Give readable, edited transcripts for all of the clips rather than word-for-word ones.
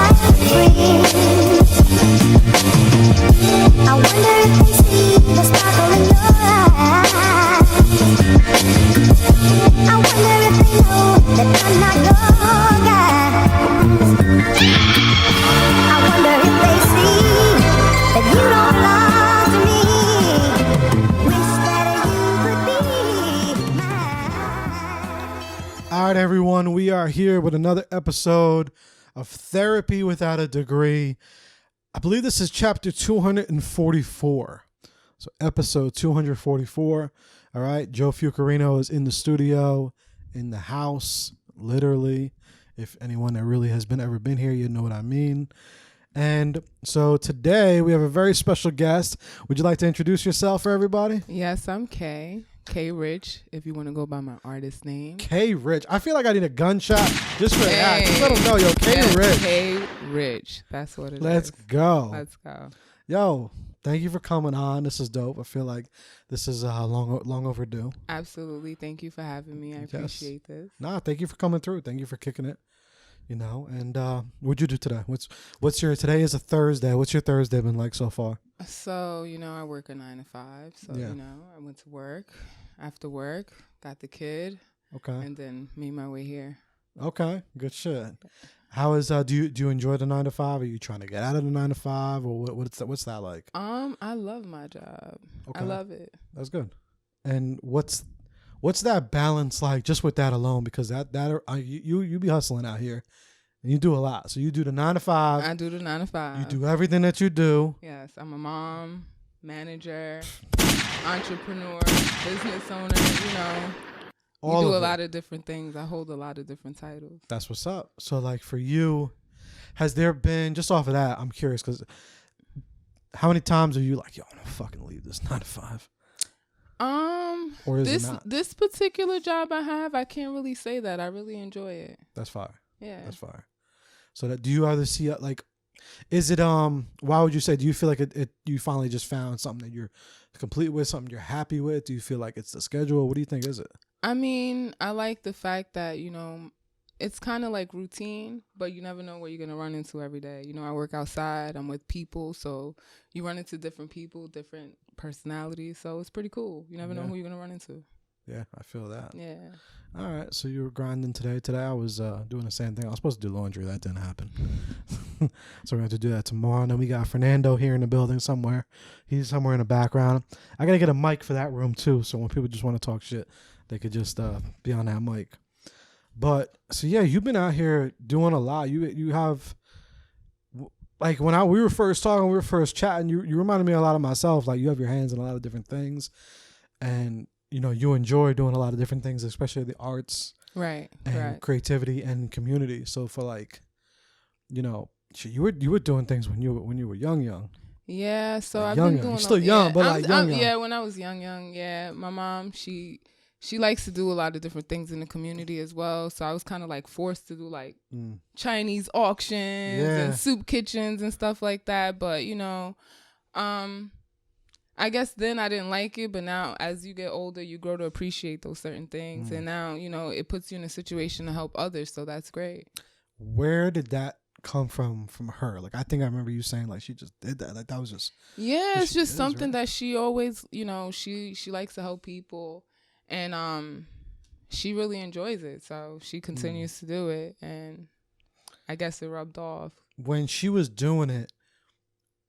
I wonder if they see the sparkle in your eyes. I wonder if they know that I'm not your guy. I wonder if they see that you don't belong to me. Wish that you could be mine. All right, everyone, we are here with another episode of Therapy Without a Degree. I believe this is chapter 244. So episode 244. All right. Joe Fucarino is in the studio, in the house, literally. If anyone that really has ever been here, you know what I mean. And so today we have a very special guest. Would you like to introduce yourself for everybody? Yes, I'm Kay Rich, if you want to go by my artist name. K Rich. I feel like I need a gunshot just for that. Just let them know, yo, K Rich. K Rich. That's what it Let's is. go. Let's go. Yo, thank you for coming on. This is dope. I feel like this is long overdue. Absolutely. Thank you for having me. I appreciate this. Nah, thank you for coming through. Thank you for kicking it. You know, and what'd you do today? Today is a Thursday. What's your Thursday been like so far? So, I work a 9 to 5. So, Yeah. I went to work. After work, got the kid. Okay. And then made my way here. Okay. Good shit. How is do you enjoy the 9 to 5? Are you trying to get out of the 9 to 5, or what's that like? I love my job. Okay. I love it. That's good. And what's that balance like just with that alone? Because you be hustling out here and you do a lot. So you do the 9 to 5. I do the 9 to 5. You do everything that you do. Yes, I'm a mom, manager, entrepreneur, business owner, You do a lot of different things. I hold a lot of different titles. That's what's up. So like for you, has there been, just off of that, I'm curious, because how many times are you like, yo, I'm gonna fucking leave this 9 to 5? Or is it not? This particular job I have, I can't really say that. I really enjoy it. That's fire. Yeah. That's fire. So that, do you either see it like, is it why would you say, do you feel like you finally just found something that you're complete with, something you're happy with? Do you feel like it's the schedule? What do you think is it? I mean, I like the fact that, it's kind of like routine, but you never know what you're going to run into every day. I work outside, I'm with people, so you run into different people, different personalities, so it's pretty cool. You never know who you're going to run into. Yeah, I feel that. Yeah. All right, so you were grinding today. Today I was doing the same thing. I was supposed to do laundry. That didn't happen. So we're going to have to do that tomorrow. And then we got Fernando here in the building somewhere. He's somewhere in the background. I got to get a mic for that room too, so when people just want to talk shit, they could just be on that mic. But, so yeah, you've been out here doing a lot. You have, like when we were first talking, we were first chatting, you reminded me a lot of myself. Like you have your hands in a lot of different things. And, you enjoy doing a lot of different things, especially the arts. Right. And creativity and community. So for like, you were doing things when you were young. Yeah, so like I've young, been doing. You're still young, but like young. Yeah, when I was young. Yeah, my mom, she likes to do a lot of different things in the community as well. So I was kind of like forced to do like Chinese auctions and soup kitchens and stuff like that. But I guess then I didn't like it, but now as you get older, you grow to appreciate those certain things. And now, it puts you in a situation to help others. So that's great. Where did that come from her? Like, I think I remember you saying like she just did that. Like that was just. Yeah, it's just something that she always, she likes to help people. And she really enjoys it. So she continues to do it. And I guess it rubbed off. When she was doing it,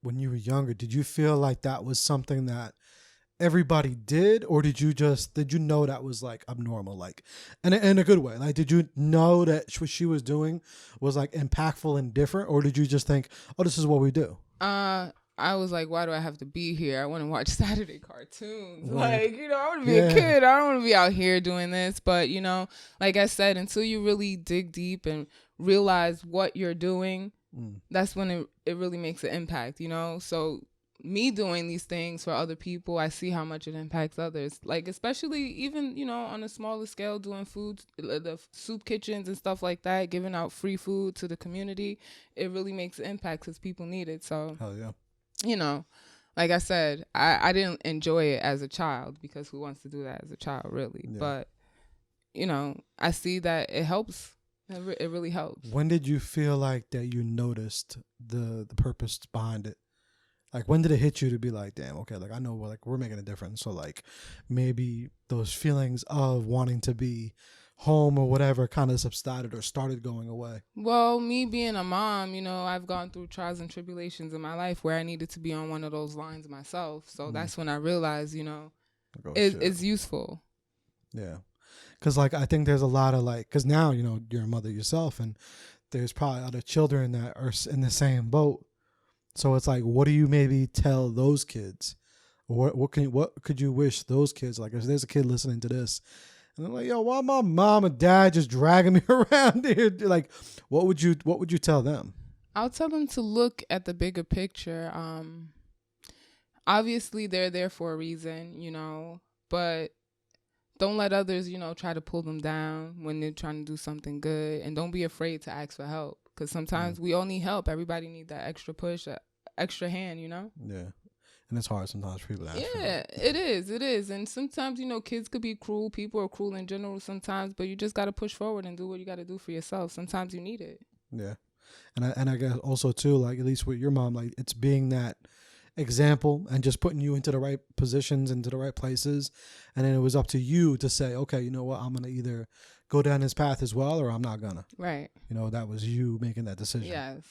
when you were younger, did you feel like that was something that everybody did, or did you know that was like abnormal, like in a good way? Like, did you know that what she was doing was like impactful and different, or did you just think, oh, this is what we do? I was like, why do I have to be here? I want to watch Saturday cartoons. Right. Like, I want to be a kid. I don't want to be out here doing this. But, like I said, until you really dig deep and realize what you're doing, that's when it really makes an impact, So me doing these things for other people, I see how much it impacts others. Like, especially even, on a smaller scale, doing food, the soup kitchens and stuff like that, giving out free food to the community. It really makes an impact because people need it. So, hell yeah. Like I said, I didn't enjoy it as a child, because who wants to do that as a child, really? Yeah. But, I see that it helps It really helps. When did you feel like that you noticed the purpose behind it? Like, when did it hit you to be like, damn, okay, like I know we're making a difference. So like maybe those feelings of wanting to be home or whatever kind of subsided or started going away? Well, me being a mom, I've gone through trials and tribulations in my life where I needed to be on one of those lines myself. So that's when I realized, it's useful. Yeah. Because like I think there's a lot of like, because now you're a mother yourself, and there's probably other children that are in the same boat. So it's like, what do you maybe tell those kids? What could you wish those kids, like if there's a kid listening to this and they're like, yo, why my mom and dad just dragging me around here? Like, what would you tell them? I'll tell them to look at the bigger picture. Obviously they're there for a reason, but don't let others, try to pull them down when they're trying to do something good. And don't be afraid to ask for help, because sometimes we all need help. Everybody need that extra push, extra hand, Yeah. And it's hard sometimes for people to ask for Yeah, help. it is. And sometimes, kids could be cruel. People are cruel in general sometimes, but you just got to push forward and do what you got to do for yourself. Sometimes you need it. Yeah. And I guess also too, like at least with your mom, like it's being that example and just putting you into the right positions, into the right places. And then it was up to you to say, okay, you know what, I'm going to either go down this path as well, or I'm not gonna. Right. That was you making that decision. Yes.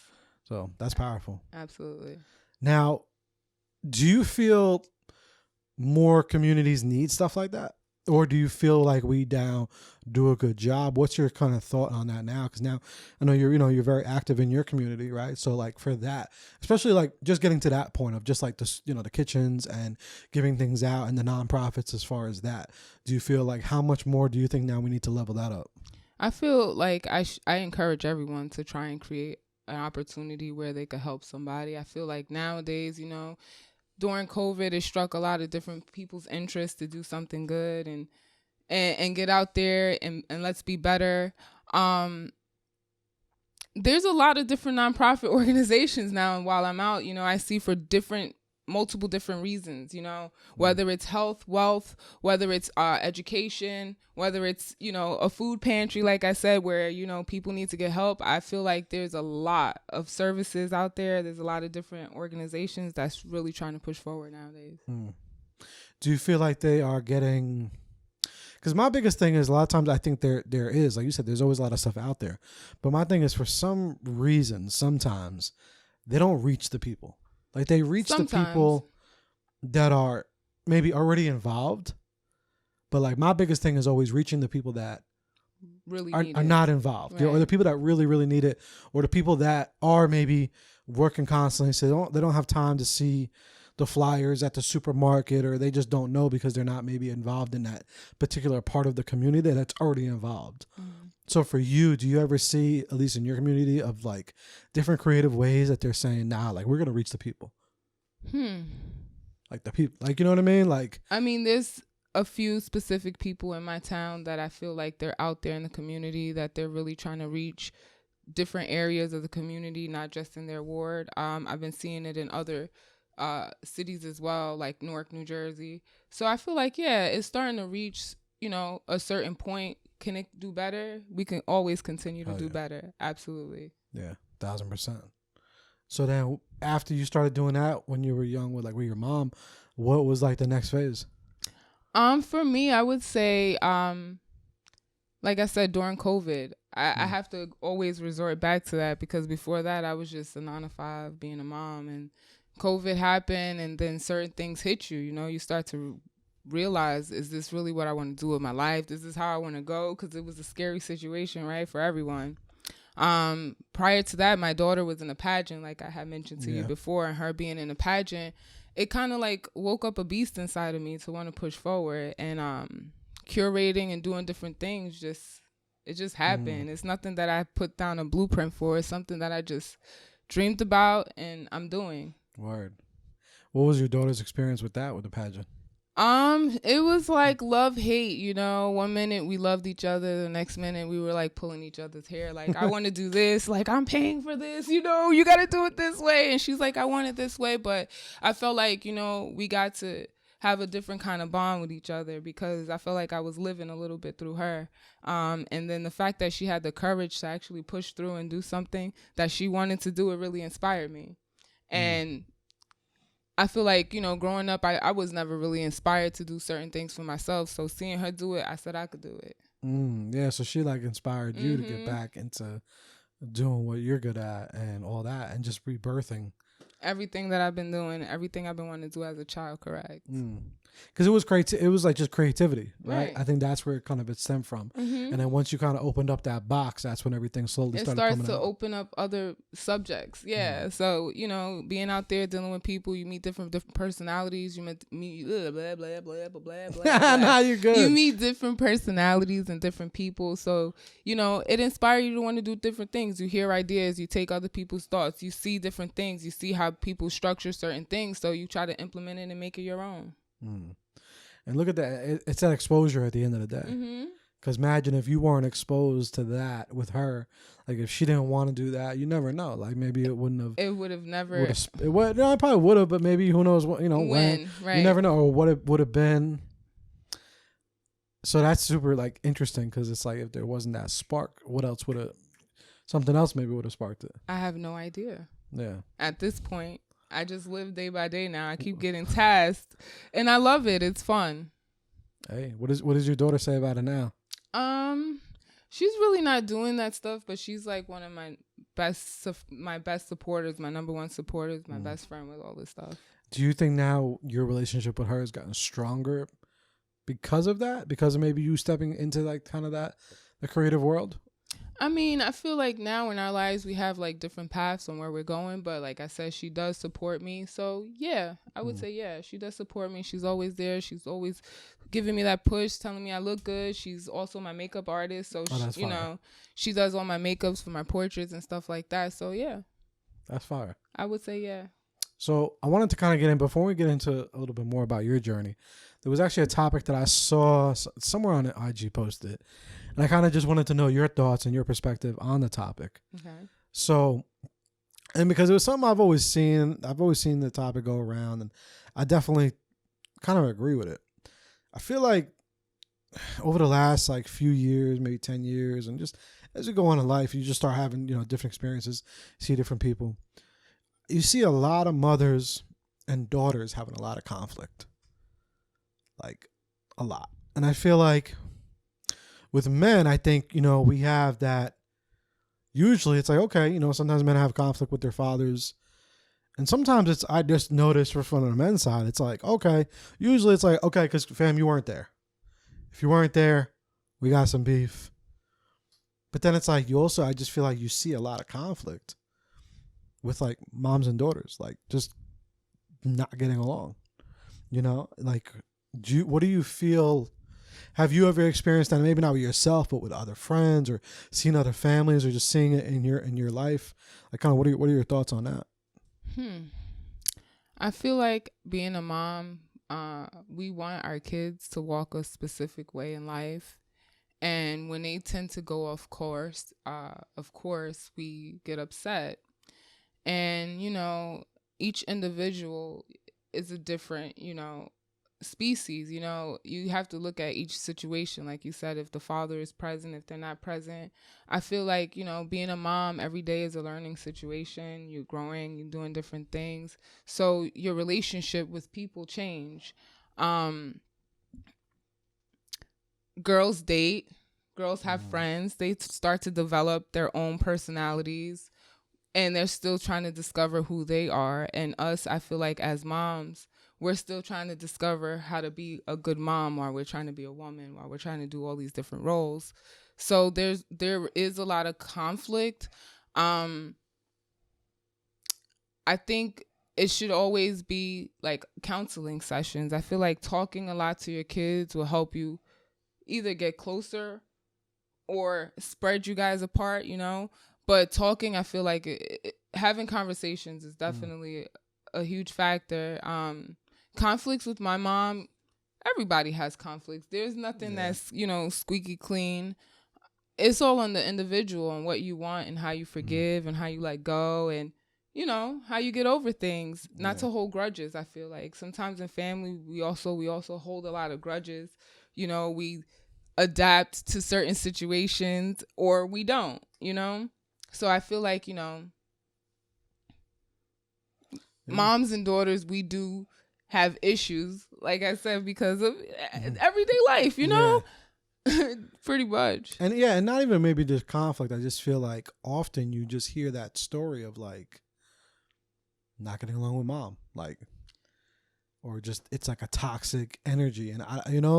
So that's powerful. Absolutely. Now, do you feel more communities need stuff like that? Or do you feel like we now do a good job? What's your kind of thought on that now? Because now I know you're very active in your community, right? So like for that, especially like just getting to that point of just like the kitchens and giving things out and the nonprofits as far as that, do you feel like how much more do you think now we need to level that up? I feel like I encourage everyone to try and create an opportunity where they could help somebody. I feel like nowadays, during COVID, it struck a lot of different people's interest to do something good and get out there and let's be better. There's a lot of different nonprofit organizations now, and while I'm out, I see for multiple different reasons, whether it's health, wealth, whether it's education, whether it's, a food pantry, like I said, where, people need to get help. I feel like there's a lot of services out there. There's a lot of different organizations that's really trying to push forward nowadays. Do you feel like they are getting... Because my biggest thing is a lot of times I think there is, like you said, there's always a lot of stuff out there. But my thing is for some reason, sometimes they don't reach the people. Like they reach the people that are maybe already involved, but like my biggest thing is always reaching the people that really are not involved, right. Or the people that really, really need it, or the people that are maybe working constantly, so they don't have time to see the flyers at the supermarket, or they just don't know because they're not maybe involved in that particular part of the community that's already involved. So for you, do you ever see, at least in your community, of like different creative ways that they're saying, nah, like we're going to reach the people? Like the people, like, you know what I mean? Like, I mean, there's a few specific people in my town that I feel like they're out there in the community, that they're really trying to reach different areas of the community, not just in their ward. I've been seeing it in other cities as well, like Newark, New Jersey. So I feel like, yeah, it's starting to reach, a certain point. Can it do better? We can always continue to do better. Absolutely. Yeah, 1,000%. So then after you started doing that when you were young with your mom, what was like the next phase? For me, I would say, like I said, during COVID, I have to always resort back to that, because before that I was just a 9-to-5 being a mom, and COVID happened, and then certain things hit you. You start to realize, is this really what I want to do with my life? This is how I want to go? Because it was a scary situation, right, for everyone. Prior to that, my daughter was in a pageant, like I had mentioned to you before, and her being in a pageant, it kind of like woke up a beast inside of me to want to push forward, and curating and doing different things, it just happened. It's nothing that I put down a blueprint for. It's something that I just dreamed about and I'm doing. Word. What was your daughter's experience with that, with the pageant? It was like love, hate, 1 minute we loved each other. The next minute we were like pulling each other's hair. Like, I want to do this. Like, I'm paying for this, you got to do it this way. And she's like, I want it this way. But I felt like, we got to have a different kind of bond with each other, because I felt like I was living a little bit through her. And then the fact that she had the courage to actually push through and do something that she wanted to do, it really inspired me. And I feel like, you know, growing up, I was never really inspired to do certain things for myself. So seeing her do it, I said I could do it. Yeah, so she like inspired you to get back into doing what you're good at and all that, and just rebirthing everything that I've been doing, everything I've been wanting to do as a child, correct? Because it was it was like just creativity, right? Right. I think that's where it stemmed from. And then once you kind of opened up that box, that's when everything slowly started coming out. It starts to open up other subjects. Yeah. So, you know, being out there dealing with people, you meet different personalities. You meet blah, blah, blah, blah, blah, blah. Nah, you're good. You meet different personalities and different people. So, you know, it inspires you to want to do different things. You hear ideas, you take other people's thoughts, you see different things, you see how people structure certain things. So you try to implement it and make it your own. And look at that. It's that exposure at the end of the day. Because imagine if you weren't exposed to that with her. Like if she didn't want to do that, you never know. Like maybe it wouldn't have. It would have never. It would. No, it probably would have. But maybe who knows what, you know, when. Right. You never know, or what it would have been. So that's super like interesting, because it's like if there wasn't that spark, what else would have? Something else maybe would have sparked it. I have no idea. Yeah. At this point, I just live day by day now. I keep getting tasked, and I love it. It's fun. Hey, what does your daughter say about it now? She's really not doing that stuff, but she's like one of my best supporters, my number one supporters, my best friend with all this stuff. Do you think now your relationship with her has gotten stronger because of that? Because of maybe you stepping into like kind of the creative world? I mean, I feel like now in our lives we have like different paths on where we're going, but like I said, she does support me. So yeah, I would say yeah, she does support me. She's always there. She's always giving me that push, telling me I look good. She's also my makeup artist, so she, you know, she does all my makeups for my portraits and stuff like that. So yeah, that's fire. I would say yeah. So I wanted to kind of get in, before we get into a little bit more about your journey, there was actually a topic that I saw somewhere on the IG posted, and I kind of just wanted to know your thoughts and your perspective on the topic. Okay. So, and because it was something I've always seen the topic go around, and I definitely kind of agree with it. I feel like over the last like few years, maybe 10 years, and just as you go on in life, you just start having, you know, different experiences, see different people. You see a lot of mothers and daughters having a lot of conflict, like a lot. And I feel like with men, I think, you know, we have that. Usually it's like, okay, you know, sometimes men have conflict with their fathers. And sometimes I just notice from the men's side, it's like, okay, usually it's like, okay, because fam, you weren't there. If you weren't there, we got some beef. But then it's like, I just feel like you see a lot of conflict with like moms and daughters, like just not getting along, you know, like, what do you feel? Have you ever experienced that? Maybe not with yourself, but with other friends, or seen other families, or just seeing it in your life? Like, kind of, what are your thoughts on that? I feel like being a mom, we want our kids to walk a specific way in life. And when they tend to go off course, of course, we get upset. And, you know, each individual is a different, you know, species. You know, you have to look at each situation. Like you said, if the father is present, if they're not present. I feel like, you know, being a mom every day is a learning situation. You're growing, you're doing different things. So your relationship with people change. Girls date, girls have friends. They start to develop their own personalities, and they're still trying to discover who they are. And us, I feel like as moms, we're still trying to discover how to be a good mom, while we're trying to be a woman, while we're trying to do all these different roles. So there is a lot of conflict. I think it should always be like counseling sessions. I feel like talking a lot to your kids will help you either get closer or spread you guys apart, you know. But talking, I feel like having conversations is definitely a huge factor. Conflicts with my mom, everybody has conflicts. There's nothing that's, you know, squeaky clean. It's all on the individual and what you want and how you forgive and how you let go. And, how you get over things, not to hold grudges. I feel like sometimes in family, we also hold a lot of grudges. We adapt to certain situations or we don't. So I feel like, moms and daughters, we do have issues, like I said, because of everyday life, pretty much. And not even maybe just conflict. I just feel like often you just hear that story of like not getting along with mom, like, or just it's like a toxic energy. And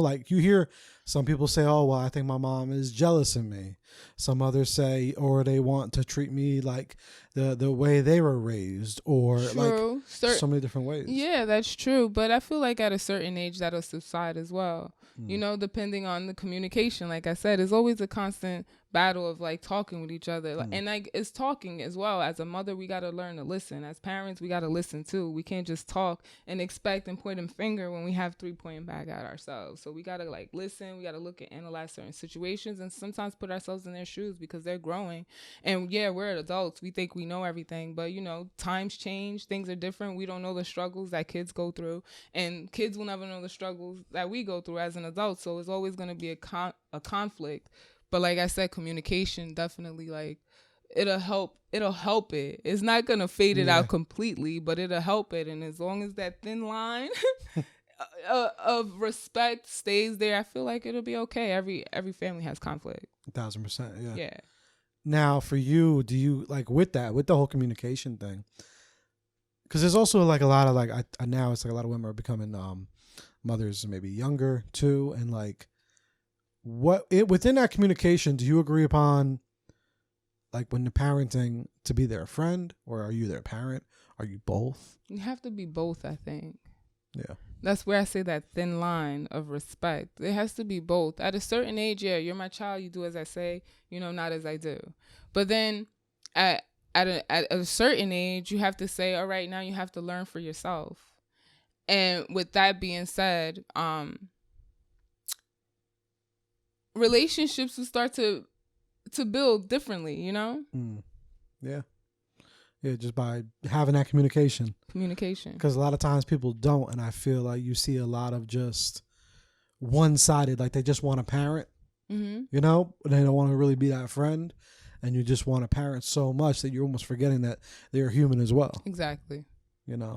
like you hear some people say, oh, well, I think my mom is jealous of me. Some others say, or they want to treat me like the way they were raised, or True. like so many different ways. Yeah, that's true. But I feel like at a certain age that'll subside as well. Depending on the communication. Like I said, it's always a constant battle of like talking with each other. And like it's talking as well. As a mother, we got to learn to listen. As parents, we got to listen too. We can't just talk and expect and point a finger when we have 3 pointing back at ourselves. So we got to like listen. We got to look and analyze certain situations and sometimes put ourselves in their shoes because they're growing. And yeah, we're adults. We think we know everything, but times change. Things are different. We don't know the struggles that kids go through, and kids will never know the struggles that we go through as an adult. So it's always going to be a conflict. But like I said, communication definitely, like, it'll help it. It's not going to fade it out completely, but it'll help it. And as long as that thin line of respect stays there, I feel like it'll be okay. Every family has conflict. 1,000%. Yeah. Now for you, do you like with the whole communication thing? Because there's also like a lot of like I now it's like a lot of women are becoming mothers, maybe younger too, and like within that communication, do you agree upon like when you're parenting to be their friend, or are you their parent? Are you both? You have to be both, I think. Yeah. That's where I say that thin line of respect. It has to be both. At a certain age, yeah, you're my child. You do as I say, not as I do. But then at a certain age, you have to say, all right, now you have to learn for yourself. And with that being said, relationships will start to build differently, Yeah. Yeah, just by having that communication. Because a lot of times people don't, and I feel like you see a lot of just one-sided, like they just want a parent, and they don't want to really be that friend, and you just want a parent so much that you're almost forgetting that they're human as well. Exactly.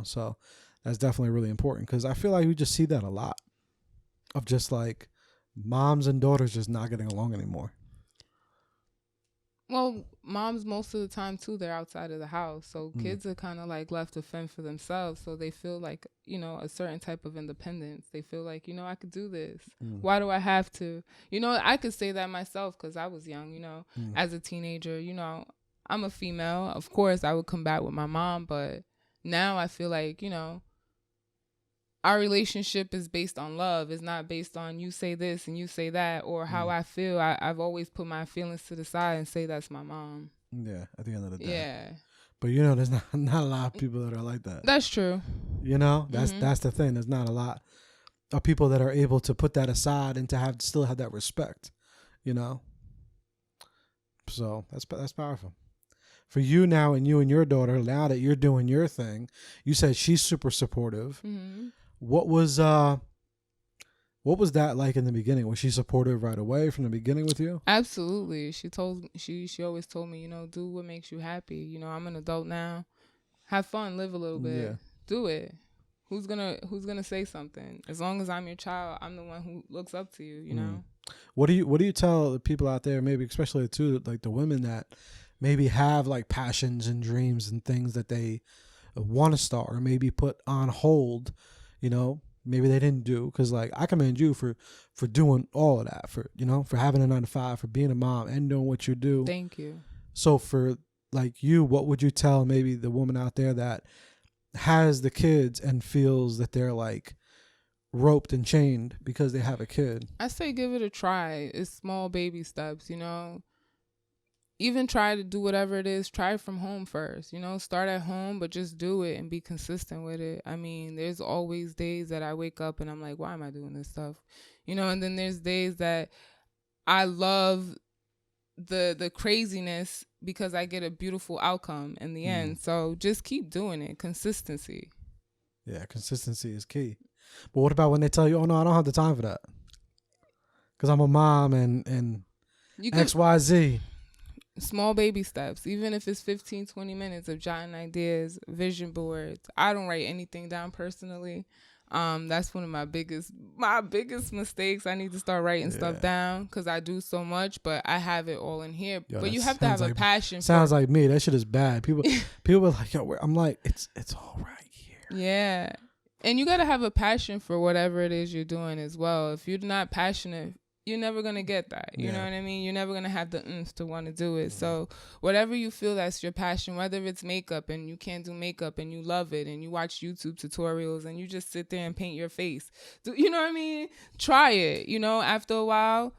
So that's definitely really important, because I feel like we just see that a lot of just like moms and daughters just not getting along anymore. Well, moms most of the time too, they're outside of the house. So kids are kind of like left to fend for themselves. So they feel like, a certain type of independence. They feel like, I could do this. Why do I have to? I could say that myself because I was young, as a teenager, I'm a female. Of course, I would come back with my mom. But now I feel like, our relationship is based on love. It's not based on you say this and you say that or how I feel. I've always put my feelings to the side and say that's my mom. Yeah, at the end of the day. Yeah. But there's not a lot of people that are like that. That's true. That's the thing. There's not a lot of people that are able to put that aside and to still have that respect. So that's powerful. For you now, and you and your daughter, now that you're doing your thing, you said she's super supportive. Mm-hmm. What was that like in the beginning? Was she supportive right away from the beginning with you? Absolutely. She always told me, do what makes you happy. I'm an adult now. Have fun, live a little bit. Yeah. Do it. Who's gonna say something? As long as I'm your child, I'm the one who looks up to you, know? What do you tell the people out there, maybe especially too, like the women that maybe have like passions and dreams and things that they want to start or maybe put on hold, maybe they didn't do, because like I commend you for doing all of that, for having a 9-to-5, for being a mom and doing what you do. Thank you. So for like you, what would you tell maybe the woman out there that has the kids and feels that they're like roped and chained because they have a kid? I say give it a try. It's small baby steps, Even try to do whatever it is. Try it from home first, start at home, but just do it and be consistent with it. I mean, there's always days that I wake up and I'm like, why am I doing this stuff? And then there's days that I love the craziness because I get a beautiful outcome in the end. So just keep doing it. Consistency. Yeah, consistency is key. But what about when they tell you, oh, no, I don't have the time for that? Because I'm a mom and You can, XYZ. small baby steps, even if it's 15, 20 minutes of jotting ideas, vision boards. I don't write anything down personally. That's one of my biggest mistakes. I need to start writing stuff down because I do so much, but I have it all in here. Yo, but you have to have a passion. Sounds like me. That shit is bad. People are like, yo, I'm like, it's all right here. Yeah. And you got to have a passion for whatever it is you're doing as well. If you're not passionate, you're never going to get that. You know what I mean? You're never going to have the oomph to want to do it. So whatever you feel that's your passion, whether it's makeup and you can't do makeup and you love it and you watch YouTube tutorials and you just sit there and paint your face. You know what I mean? Try it. You know, after a while,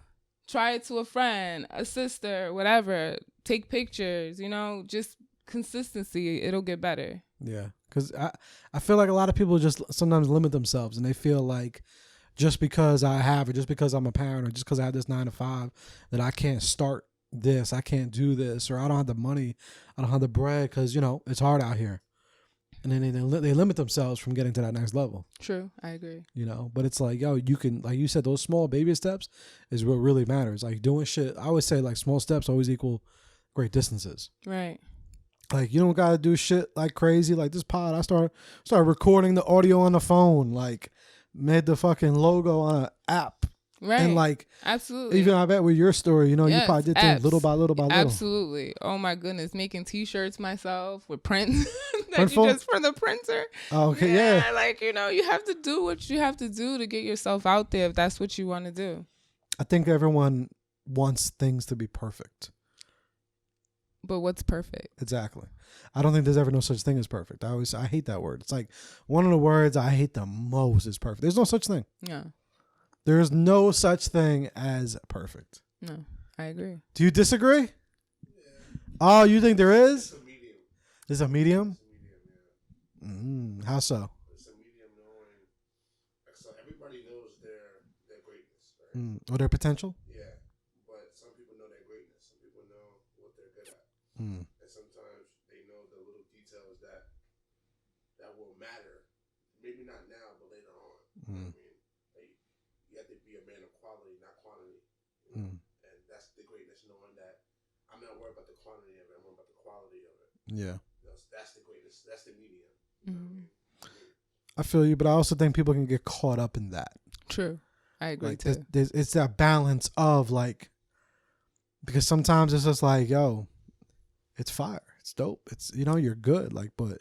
try it to a friend, a sister, whatever. Take pictures, you know, just consistency. It'll get better. Yeah. Because I feel like a lot of people just sometimes limit themselves and they feel like just because I have it, just because I'm a parent or just because I have this 9 to 5 that I can't start this, I can't do this, or I don't have the money, I don't have the bread because, you know, it's hard out here. And then they limit themselves from getting to that next level. True. I agree. You know, but it's like, yo, you can, like you said, those small baby steps is what really matters. Like doing shit, I always say like small steps always equal great distances. Right. Like you don't gotta do shit like crazy. Like this pod, I started recording the audio on the phone. Like made the fucking logo on an app. Right. And like absolutely. Even I bet with your story, you know, you probably did things little by little by little. Absolutely. Oh my goodness, making T-shirts myself with prints that Printful? you just for the printer. Oh, okay, yeah. Like, you know, you have to do what you have to do to get yourself out there if that's what you want to do. I think everyone wants things to be perfect. But what's perfect? Exactly. I don't think there's ever no such thing as perfect. I hate that word. It's like one of the words I hate the most is perfect. There's no such thing. Yeah. There is no such thing as perfect. No, I agree. Do you disagree? Yeah. Oh, you think there is? It's a medium. There's a medium? It's a medium, yeah. How so? It's a medium knowing. So everybody knows their greatness, right? Or their potential? Yeah. But some people know their greatness. Some people know what they're good at. And sometimes they know the little details that will matter. Maybe not now, but later on. You know what I mean? You have to be a man of quality, not quantity. You know? And that's the greatness, knowing that I'm not worried about the quantity of it, I'm worried about the quality of it. Yeah. That's the greatness. That's the medium. You know what I mean? I feel you, but I also think people can get caught up in that. True. I agree like, too. It's that balance of like, because sometimes it's just like, yo, it's fire. It's dope. It's, you know, you're good. Like, but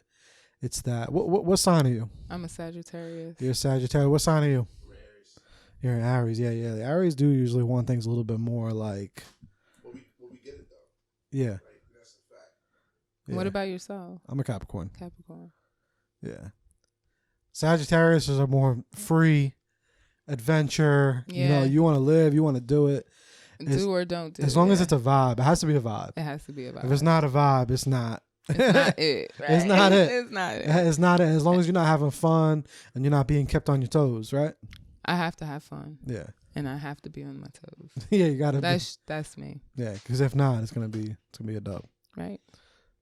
it's that. What sign are you? I'm a Sagittarius. You're a Sagittarius. What sign are you? Aries. You're an Aries. Yeah. The Aries do usually want things a little bit more like. Well, we get it though. Yeah. Like, that's a fact. Yeah. What about yourself? I'm a Capricorn. Capricorn. Yeah. Sagittarius is a more free adventure. Yeah. You know, you want to live, you want to do it. Do or don't do. As long as it's a vibe. It has to be a vibe. It has to be a vibe. If it's not a vibe, it's not. It's not it. Right? It's not it. It's not it. It's not it. As long as you're not having fun and you're not being kept on your toes, right? I have to have fun. Yeah. And I have to be on my toes. Yeah, you gotta. That's me. Yeah, because if not, it's gonna be a dub. Right.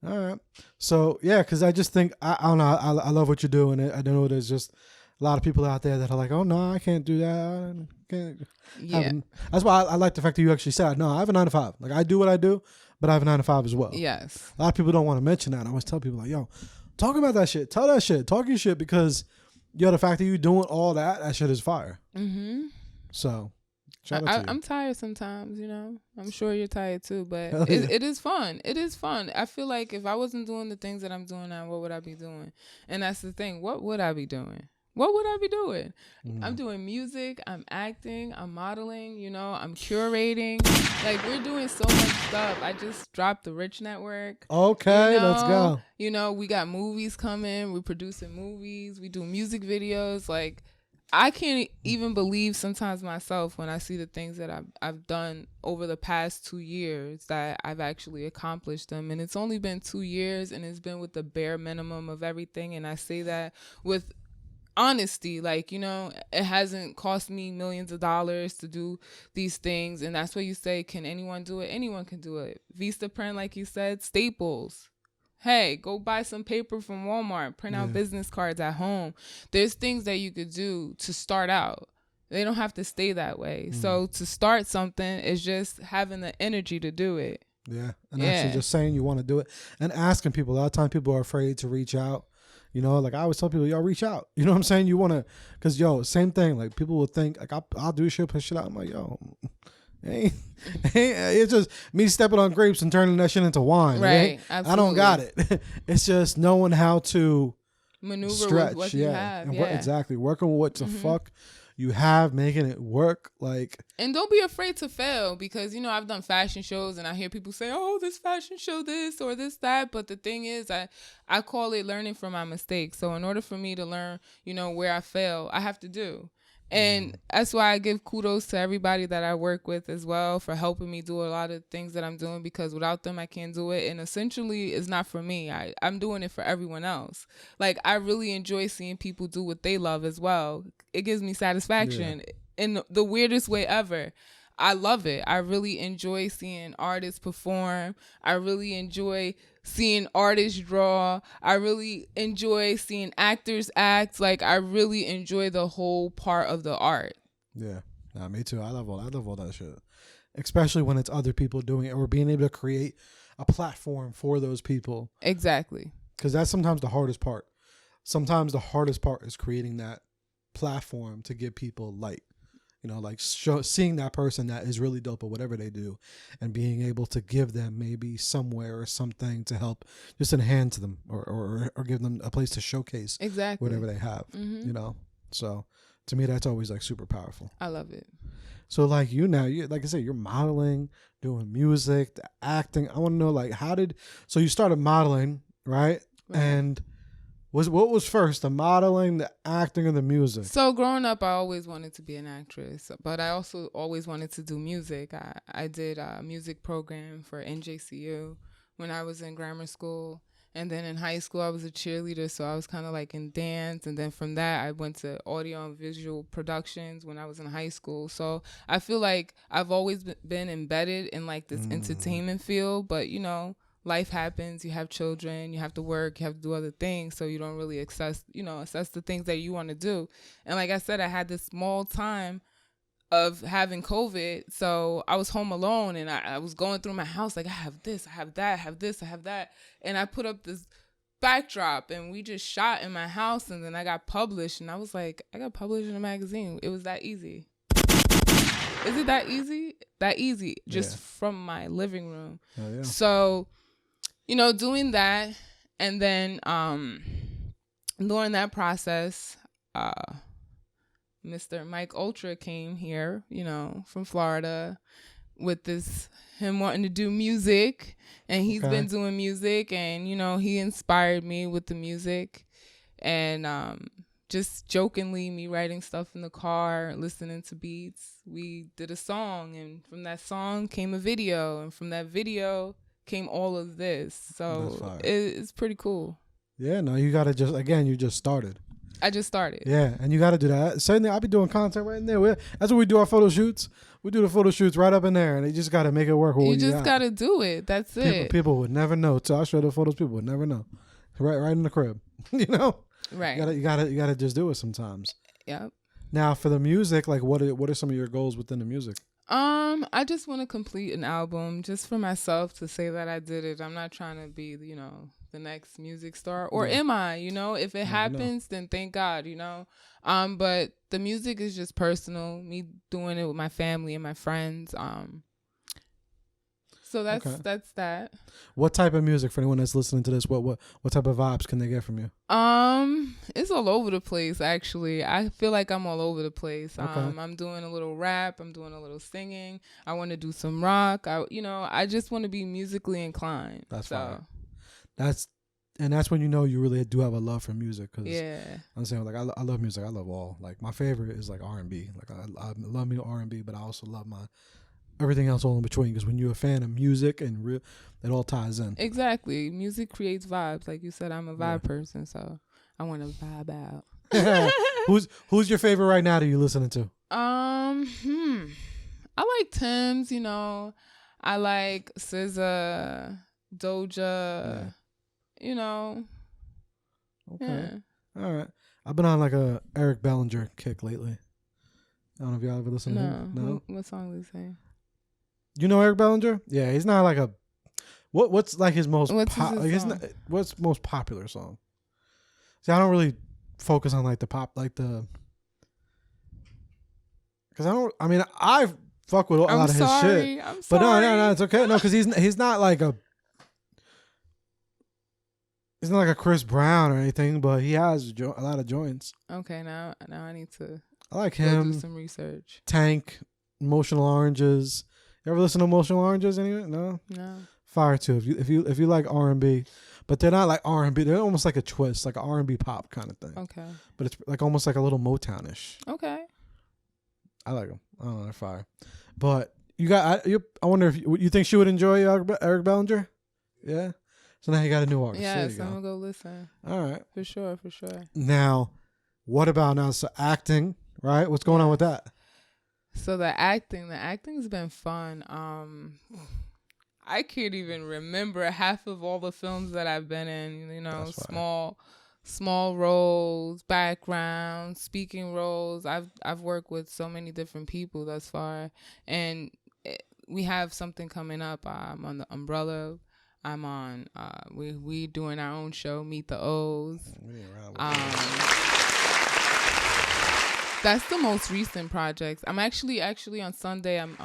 All right. So yeah, because I just think I don't know. I love what you're doing. I know there's just a lot of people out there that are like, oh no, I can't do that. I can't. Yeah. That's why I like the fact that you actually said, no, I have a 9 to 5. Like I do what I do, but I have a 9 to 5 as well. Yes. A lot of people don't want to mention that. I always tell people like, yo, talk about that shit. Tell that shit. Talk your shit because, yo, the fact that you doing all that shit is fire. Mm-hmm. So, shout out to you. I'm tired sometimes, you know. I'm sure you're tired too, but Yeah. it is fun. It is fun. I feel like if I wasn't doing the things that I'm doing now, what would I be doing? And that's the thing. What would I be doing? What would I be doing? I'm doing music, I'm acting, I'm modeling, you know, I'm curating. Like, we're doing so much stuff. I just dropped the Rich Network. Okay, you know? let's go. You know, we got movies coming. We're producing movies. We do music videos. Like, I can't even believe sometimes myself when I see the things that I've done over the past 2 years that I've actually accomplished them. And it's only been 2 years and it's been with the bare minimum of everything. And I say that with honesty. Like, you know, it hasn't cost me millions of dollars to do these things. And that's what you say, can anyone do it? Anyone can do it. Vistaprint, like you said, Staples. Hey, go buy some paper from Walmart, print out business cards at home. There's things that you could do to start out. They don't have to stay that way. So to start something is just having the energy to do it. Yeah. And actually just saying you want to do it and asking people. A lot of times people are afraid to reach out. You know, like I always tell people, yo, reach out. You know what I'm saying? You want to, because, yo, same thing. Like people will think, like, I'll do shit, push shit out. I'm like, yo, it's just me stepping on grapes and turning that shit into wine. Right. I don't got it. It's just knowing how to maneuver stretch. with what you have. And exactly. Working with what the fuck you have, making it work. Like, and don't be afraid to fail, because, you know, I've done fashion shows and I hear people say, oh, this fashion show this or this, that. But the thing is, I call it learning from my mistakes. So in order for me to learn, you know, where I fail, I have to do. And that's why I give kudos to everybody that I work with as well for helping me do a lot of things that I'm doing, because without them, I can't do it. And essentially, it's not for me. I'm doing it for everyone else. Like, I really enjoy seeing people do what they love as well. It gives me satisfaction in the weirdest way ever. I love it. I really enjoy seeing artists perform. I really enjoy seeing artists draw. I really enjoy seeing actors act. Like, I really enjoy the whole part of the art. Yeah. Nah, me too. I love all that shit. Especially when it's other people doing it, or being able to create a platform for those people. Exactly. Because that's sometimes the hardest part. Sometimes the hardest part is creating that platform to give people light. You know, like seeing that person that is really dope at whatever they do, and being able to give them maybe somewhere or something to help just enhance them, or give them a place to showcase whatever they have, you know? So to me, that's always like super powerful. I love it. So like you like I said, you're modeling, doing music, the acting. I want to know, like, so you started modeling, right? And what was first, the modeling, the acting, or the music? So growing up, I always wanted to be an actress, but I also always wanted to do music. I did a music program for NJCU when I was in grammar school. And then in high school, I was a cheerleader, so I was kind of like in dance. And then from that, I went to audio and visual productions when I was in high school. So I feel like I've always been embedded in like this entertainment field, but, you know, life happens, you have children, you have to work, you have to do other things, so you don't really assess the things that you want to do. And like I said, I had this small time of having COVID, so I was home alone, and I was going through my house like, I have this, I have that, I have this, I have that, and I put up this backdrop, and we just shot in my house, and then I got published, and I was like, I got published in a magazine. It was that easy. Is it that easy? That easy, just from my living room. Oh, yeah. So, you know, doing that, and then during that process, Mr. Mike Ultra came here, you know, from Florida, with him wanting to do music, and he's been doing music, and, you know, he inspired me with the music, and just jokingly, me writing stuff in the car, listening to beats, we did a song, and from that song came a video, and from that video came all of this. So it's pretty cool. Yeah, no, you gotta you just started. I just started. Yeah, and you gotta do that. Same thing, I'll be doing content right in there. That's what we do our photo shoots. We do the photo shoots right up in there, and you just gotta make it work. You just gotta do it. That's it. People would never know. So I'll show the photos. People would never know. Right in the crib. You know. Right. You gotta just do it sometimes. Yep. Now for the music, like what are some of your goals within the music? I just want to complete an album just for myself to say that I did it. I'm not trying to be, you know, the next music star, or am I? You know, if it happens, then thank God, you know. But the music is just personal. Me doing it with my family and my friends. So that's that. What type of music, for anyone that's listening to this? What type of vibes can they get from you? It's all over the place. Actually, I feel like I'm all over the place. I'm doing a little rap. I'm doing a little singing. I want to do some rock. I just want to be musically inclined. That's fine. That's when you know you really do have a love for music. Cause I'm saying, like, I love music. I love all. Like, my favorite is like R&B. Like, I love me R&B, but I also love everything else all in between, because when you're a fan of music and it all ties in. Exactly. Music creates vibes. Like you said, I'm a vibe person, so I want to vibe out. Who's your favorite right now that you listening to? I like Tim's, you know. I like SZA, Doja, you know. Okay. Yeah. All right. I've been on like a Eric Bellinger kick lately. I don't know if y'all ever listen to him. No. What song is he saying? You know Eric Bellinger? Yeah, he's not like a. What's like his most? What's his song? What's most popular song? See, I don't really focus on like the pop, like the. Because I don't. I mean, I fuck with a lot of his shit. I'm but sorry. no, it's okay. No, because he's not like a. He's not like a Chris Brown or anything, but he has a lot of joints. Okay, now I need to. I like go him. do some research. Tank, Emotional Oranges. You ever listen to Emotional Oranges? Anyway, no. Fire too. If you like R&B, but they're not like R&B. They're almost like a twist, like an R&B pop kind of thing. Okay. But it's like almost like a little Motownish. Okay. I like them. I don't know, they're fire. But I wonder if you think she would enjoy Eric Bellinger? Yeah. So now you got a new artist. Yes, I'm gonna go listen. All right. For sure. Now, what about now? So acting, right? What's going on with that? So the acting's been fun. I can't even remember half of all the films that I've been in. You know, small roles, background, speaking roles. I've worked with so many different people thus far, and we have something coming up. I'm on the Umbrella. I'm on. We doing our own show, Meet the O's. That's the most recent projects. I'm actually on Sunday. I'm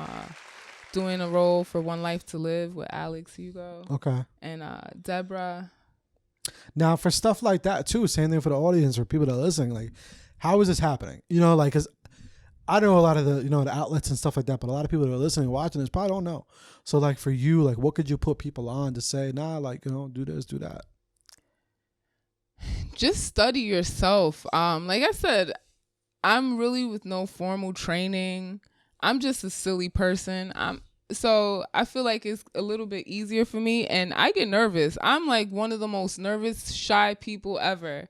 doing a role for One Life to Live with Alex Hugo. Okay. And Deborah. Now, for stuff like that too, same thing for the audience or people that are listening. Like, how is this happening? You know, like, cause I know a lot of the the outlets and stuff like that, but a lot of people that are listening, watching this probably don't know. So, like, for you, like, what could you put people on to say, nah, like, do this, do that? Just study yourself. Like I said, I'm really with no formal training. I'm just a silly person. So I feel like it's a little bit easier for me, and I get nervous. I'm like one of the most nervous, shy people ever.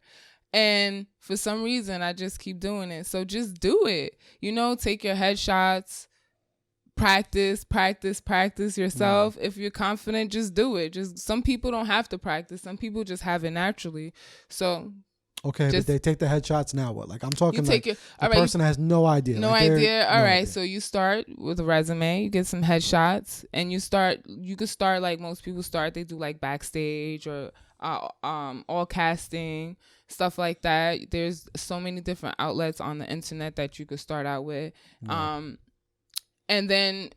And for some reason, I just keep doing it. So just do it. Take your headshots, practice yourself. If you're confident, just do it. Just some people don't have to practice. Some people just have it naturally. So okay, but they take the headshots now. What? Like I'm talking like the right, person has no idea. No idea. All right. So you start with a resume. You get some headshots, and you could start like most people start. They do like backstage or all casting, stuff like that. There's so many different outlets on the internet that you could start out with. And then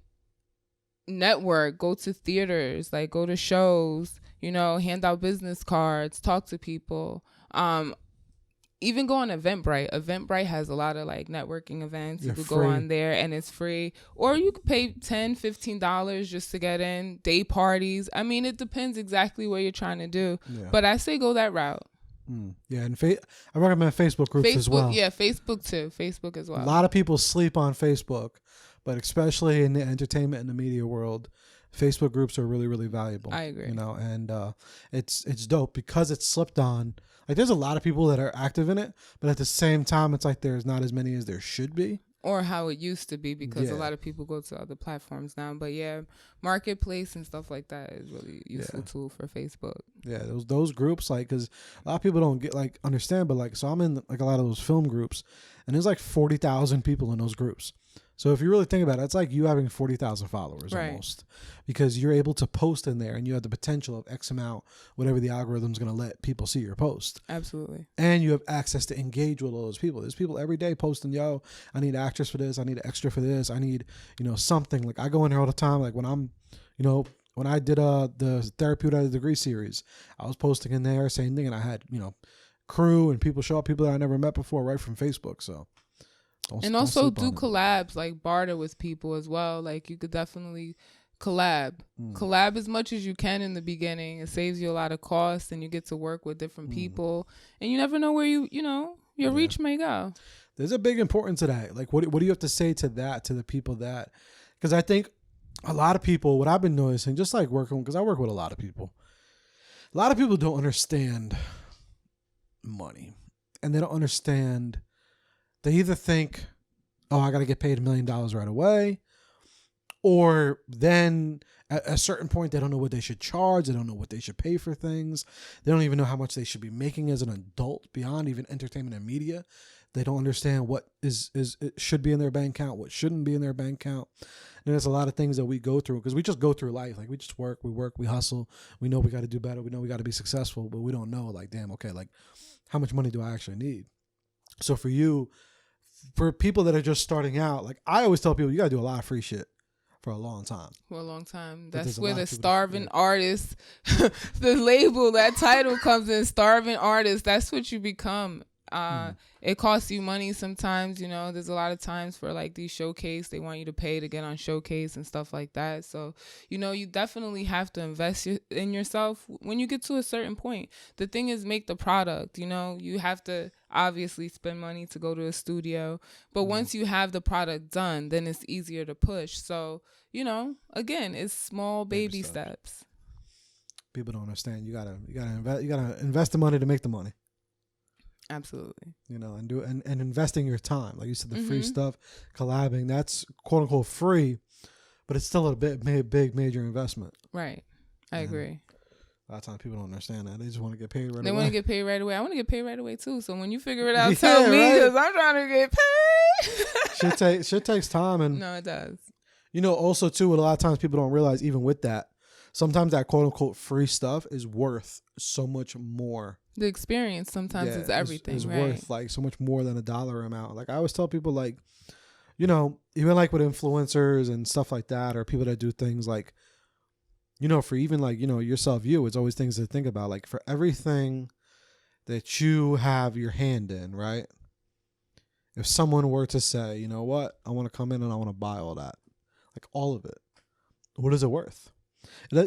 network, go to theaters, like go to shows, hand out business cards, talk to people. Even go on Eventbrite. Eventbrite has a lot of like networking events. You could go on there and it's free. Or you could pay $10, $15 just to get in. Day parties. I mean, it depends exactly what you're trying to do. Yeah. But I say go that route. Yeah, and I recommend Facebook groups as well. Yeah, Facebook too. Facebook as well. A lot of people sleep on Facebook, but especially in the entertainment and the media world, Facebook groups are really, really valuable. I agree. And it's dope because it's slipped on. Like there's a lot of people that are active in it, but at the same time, it's like there's not as many as there should be. Or how it used to be because a lot of people go to other platforms now. But yeah, Marketplace and stuff like that is really useful tool for Facebook. Yeah, those groups, like, because a lot of people don't understand, but like, so I'm in like a lot of those film groups, and there's like 40,000 people in those groups. So if you really think about it, it's like you having 40,000 followers almost, because you're able to post in there and you have the potential of X amount, whatever the algorithm's going to let people see your post. Absolutely. And you have access to engage with all those people. There's people every day posting, yo, I need an actress for this. I need an extra for this. I need, something. Like I go in there all the time. Like when I'm, when I did the Therapy Without a Degree series, I was posting in there, same thing. And I had, crew and people show up, people that I never met before right from Facebook. So. And also do collabs, like barter with people as well. Like you could definitely collab as much as you can in the beginning. It saves you a lot of costs and you get to work with different people, and you never know where your reach may go. There's a big importance to that. Like what do you have to say to that, to the people that, because I think a lot of people, what I've been noticing, just like working, because I work with a lot of people don't understand money. and they don't understand. They either think, oh, I got to get paid $1 million right away. Or then at a certain point, they don't know what they should charge. They don't know what they should pay for things. They don't even know how much they should be making as an adult beyond even entertainment and media. They don't understand what is it should be in their bank account, what shouldn't be in their bank account. And there's a lot of things that we go through because we just go through life. Like we just work, we hustle. We know we got to do better. We know we got to be successful, but we don't know like, damn, okay, like how much money do I actually need? So for you, for people that are just starting out, like I always tell people, you got to do a lot of free shit for a long time. For a long time. But That's there's a where lot the of people starving artist, the label, that title comes in, starving artist. That's what you become. It costs you money sometimes, you know. There's a lot of times for like these showcase, they want you to pay to get on showcase and stuff like that. So, you know, you definitely have to invest in yourself when you get to a certain point. The thing is, make the product, you know. You have to obviously spend money to go to a studio, but once you have the product done, then it's easier to push. So, you know, again, it's small baby steps. People don't understand. You gotta invest the money to make the money. Absolutely. You know, and investing your time. Like you said, the free stuff, collabing, that's quote unquote free, but it's still a big major investment. Right. I agree. A lot of times people don't understand that. They just want to get paid right away. They want to get paid right away. I want to get paid right away too. So when you figure it out, tell me, because I'm trying to get paid. Shit takes time. And no, it does. You know, also too, what a lot of times people don't realize, even with that, sometimes that quote unquote free stuff is worth so much more. The experience sometimes is everything. Is right? worth like so much more than a dollar amount. Like I always tell people, like, you know, even like with influencers and stuff like that, or people that do things like, you know, for even like, you know, yourself, it's always things to think about. Like for everything that you have your hand in, right? If someone were to say, you know what, I want to come in and I want to buy all that, like all of it, what is it worth?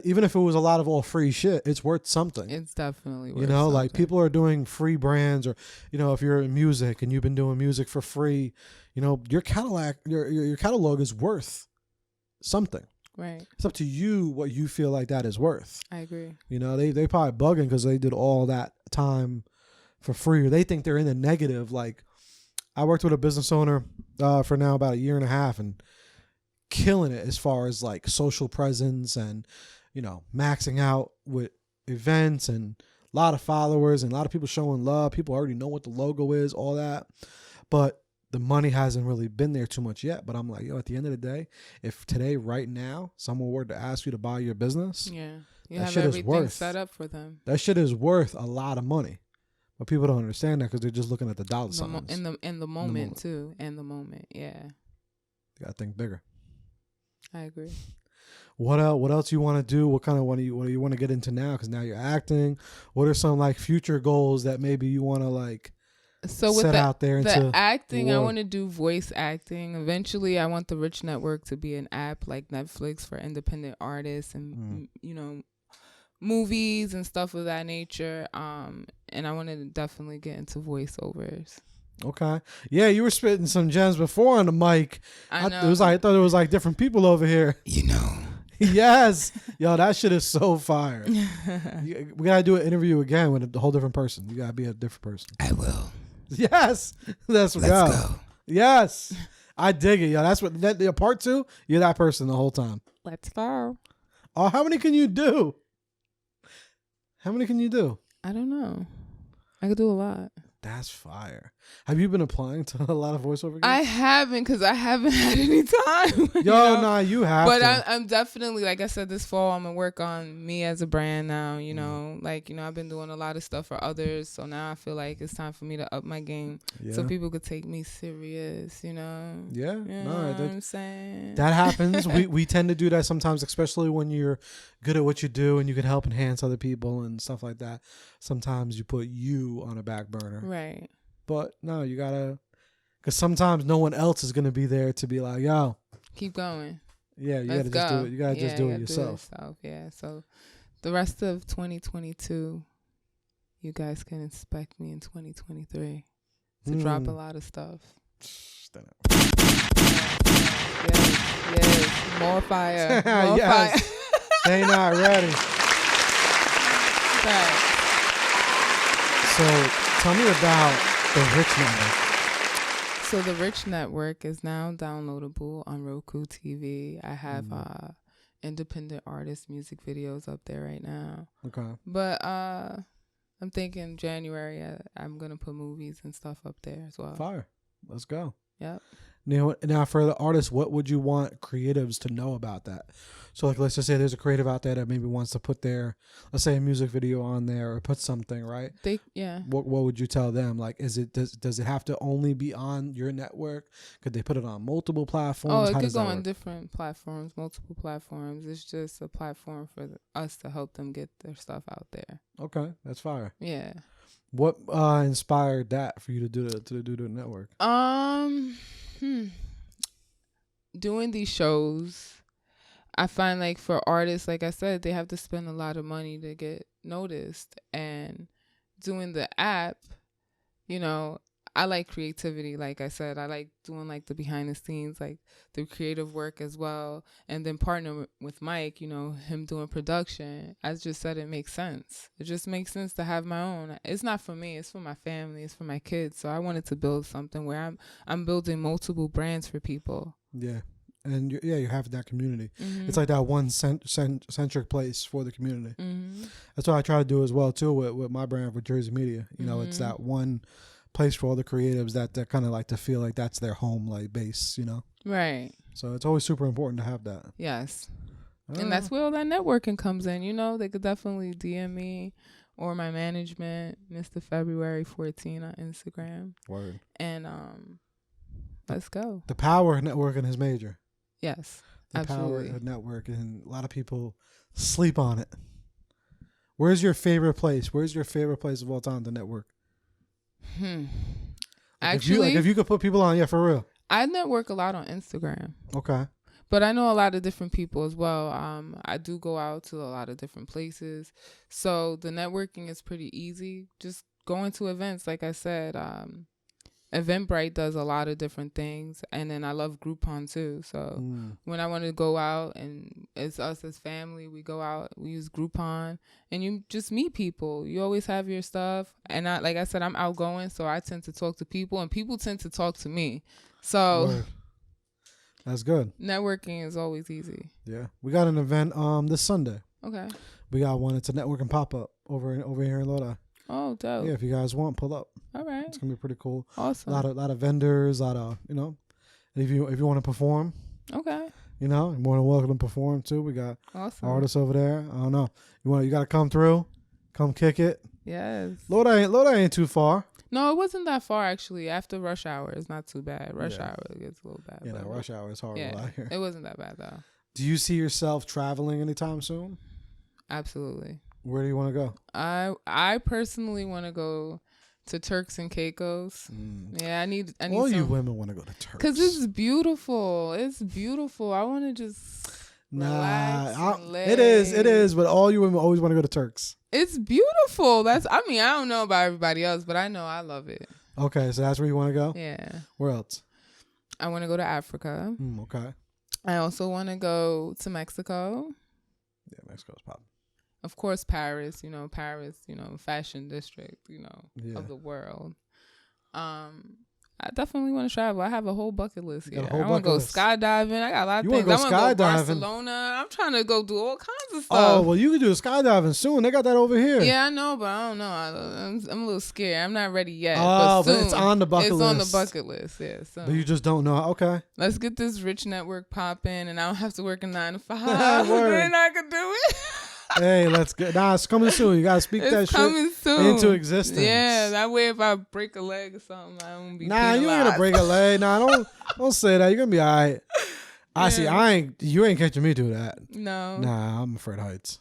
Even if it was a lot of all free shit, it's worth something. It's definitely worth you know, something. like people are doing free brands, or, you know, if you're in music and you've been doing music for free, you know, your catalog is worth something. Right. It's up to you what you feel like that is worth. I agree. You know, they probably bugging because they did all that time for free, or they think they're in the negative. Like I worked with a business owner for now about 1.5 years, and killing it as far as like social presence and, you know, maxing out with events and a lot of followers and a lot of people showing love. People already know what the logo is, all that. But the money hasn't really been there too much yet. But I'm like, at the end of the day, if today, right now, someone were to ask you to buy your business, you that have shit is everything worth, set up for them. That shit is worth a lot of money. But people don't understand that because they're just looking at the dollar signs. In the moment too. In the moment, yeah. You gotta think bigger. I agree. What else you want to do? What do you want to get into now? Because now you're acting. What are some like future goals that maybe you want to like set out there into acting? I want to do voice acting. Eventually, I want the Rich Network to be an app like Netflix for independent artists and you know, movies and stuff of that nature. And I want to definitely get into voiceovers. Okay. Yeah, you were spitting some gems before on the mic. I know. I thought it was like different people over here. You know. Yes. Yo, that shit is so fire. We gotta do an interview again with a whole different person. You gotta be a different person. I will. Yes. Let's go. Yes. I dig it, yo. That's what part 2, you're that person the whole time. Let's go. Oh, how many can you do? I don't know. I could do a lot. That's fire. Have you been applying to a lot of voiceover gigs? I haven't, because I haven't had any time. You have but to. I'm definitely, like I said, this fall I'm gonna work on me as a brand now. You know, like, you know, I've been doing a lot of stuff for others, so now I feel like it's time for me to up my game, so people could take me serious. You know. Yeah. You know what I'm saying? That happens. we tend to do that sometimes, especially when you're good at what you do and you can help enhance other people and stuff like that. Sometimes you put you on a back burner. Right. But no, you gotta, because sometimes no one else is gonna be there to be like, yo, keep going. Yeah, you gotta just do it. You gotta just do it yourself. Yeah. So the rest of 2022, you guys can expect me in 2023 to drop a lot of stuff. Yes. More fire. More fire. They not ready. Right. So tell me about The Rich Network. So the Rich Network is now downloadable on Roku TV. I have independent artist music videos up there right now. Okay. But I'm thinking January I'm going to put movies and stuff up there as well. Fire. Let's go. Yep. Now, for the artists, what would you want creatives to know about that? So, like, let's just say there's a creative out there that maybe wants to put their, let's say, a music video on there or put something, right? Yeah. What would you tell them? Like, does it have to only be on your network? Could they put it on multiple platforms? Oh, it How could does go that on work? different platforms, multiple platforms. It's just a platform for us to help them get their stuff out there. Okay, that's fire. Yeah. What inspired that for you to do the network? Doing these shows, I find like for artists, like I said, they have to spend a lot of money to get noticed. And doing the app, you know, I like creativity. Like I said, I like doing like the behind the scenes, like the creative work as well. And then partner with Mike, you know, him doing production. I just said it makes sense. It just makes sense to have my own. It's not for me. It's for my family. It's for my kids. So I wanted to build something where I'm building multiple brands for people. Yeah. And you're having that community. Mm-hmm. It's like that one centric place for the community. Mm-hmm. That's what I try to do as well too with my brand with Jersey Media. You know, it's that one place for all the creatives that kind of like to feel like that's their home, like base. You know, Right. so it's always super important to have that. Yes. And that's where all that networking comes in. You know, they could definitely DM me or my management, Mr. February 14 on Instagram. Word. And let's go. The power of networking is major. Yes. The Absolutely. power of networking, and a lot of people sleep on it. Where's your favorite place? Where's your favorite place of all time to network? Actually, if you could put people on, yeah, for real. I network a lot on Instagram. Okay. But I know a lot of different people as well. I do go out to a lot of different places. So the networking is pretty easy. Just going to events, like I said. Eventbrite does a lot of different things. And then I love Groupon too. So when I want to go out and it's us as family, we go out, we use Groupon. And you just meet people. You always have your stuff. And like I said, I'm outgoing. So I tend to talk to people. And people tend to talk to me. So... Word. That's good. Networking is always easy. Yeah. We got an event this Sunday. Okay. We got one. It's a networking pop-up over here in Lodi. Oh, dope. Yeah, if you guys want, pull up. All right. It's going to be pretty cool. Awesome. A lot of vendors, a lot of, you know. And if you want to perform, Okay. you know, you're more than welcome to perform too. We got Awesome. artists over there. I don't know. You got to come through. Come kick it. Yes. Lodi ain't too far. No, it wasn't that far actually. After rush hour, it's not too bad. Rush hour gets a little bad. You know, but rush hour is horrible out here. it wasn't that bad though. Do you see yourself traveling anytime soon? Absolutely. Where do you want to go? I personally want to go to Turks and Caicos. Yeah, I need. All you women want to go to Turks. Because it's beautiful. It's beautiful. I want to just relax and lay. It is. But all you women always want to go to Turks. It's beautiful. I don't know about everybody else, but I know I love it. Okay, so that's where you want to go? Yeah. Where else? I want to go to Africa. Okay. I also want to go to Mexico. Yeah, Mexico's popping. Of course, Paris, fashion district, of the world. I definitely want to travel. I have a whole bucket list here. I want to go skydiving. I got a lot of things. I want to go Barcelona. I'm trying to go do all kinds of stuff. Oh, well, you can do skydiving soon. They got that over here. Yeah, I know, but I don't know. I'm a little scared. I'm not ready yet. Oh, but it's on the bucket list. It's on the bucket list, yeah. So. But you just don't know. Okay. Let's get this rich network popping, and I don't have to work a 9 to 5. Then I can do it. Hey, let's get. Nah, it's coming soon. You gotta speak that shit into existence. Yeah, that way if I break a leg or something, I won't be. Nah, you ain't gonna break a leg. Nah, don't say that. You're gonna be all right. I see. You ain't catching me do that. No. Nah, I'm afraid of heights.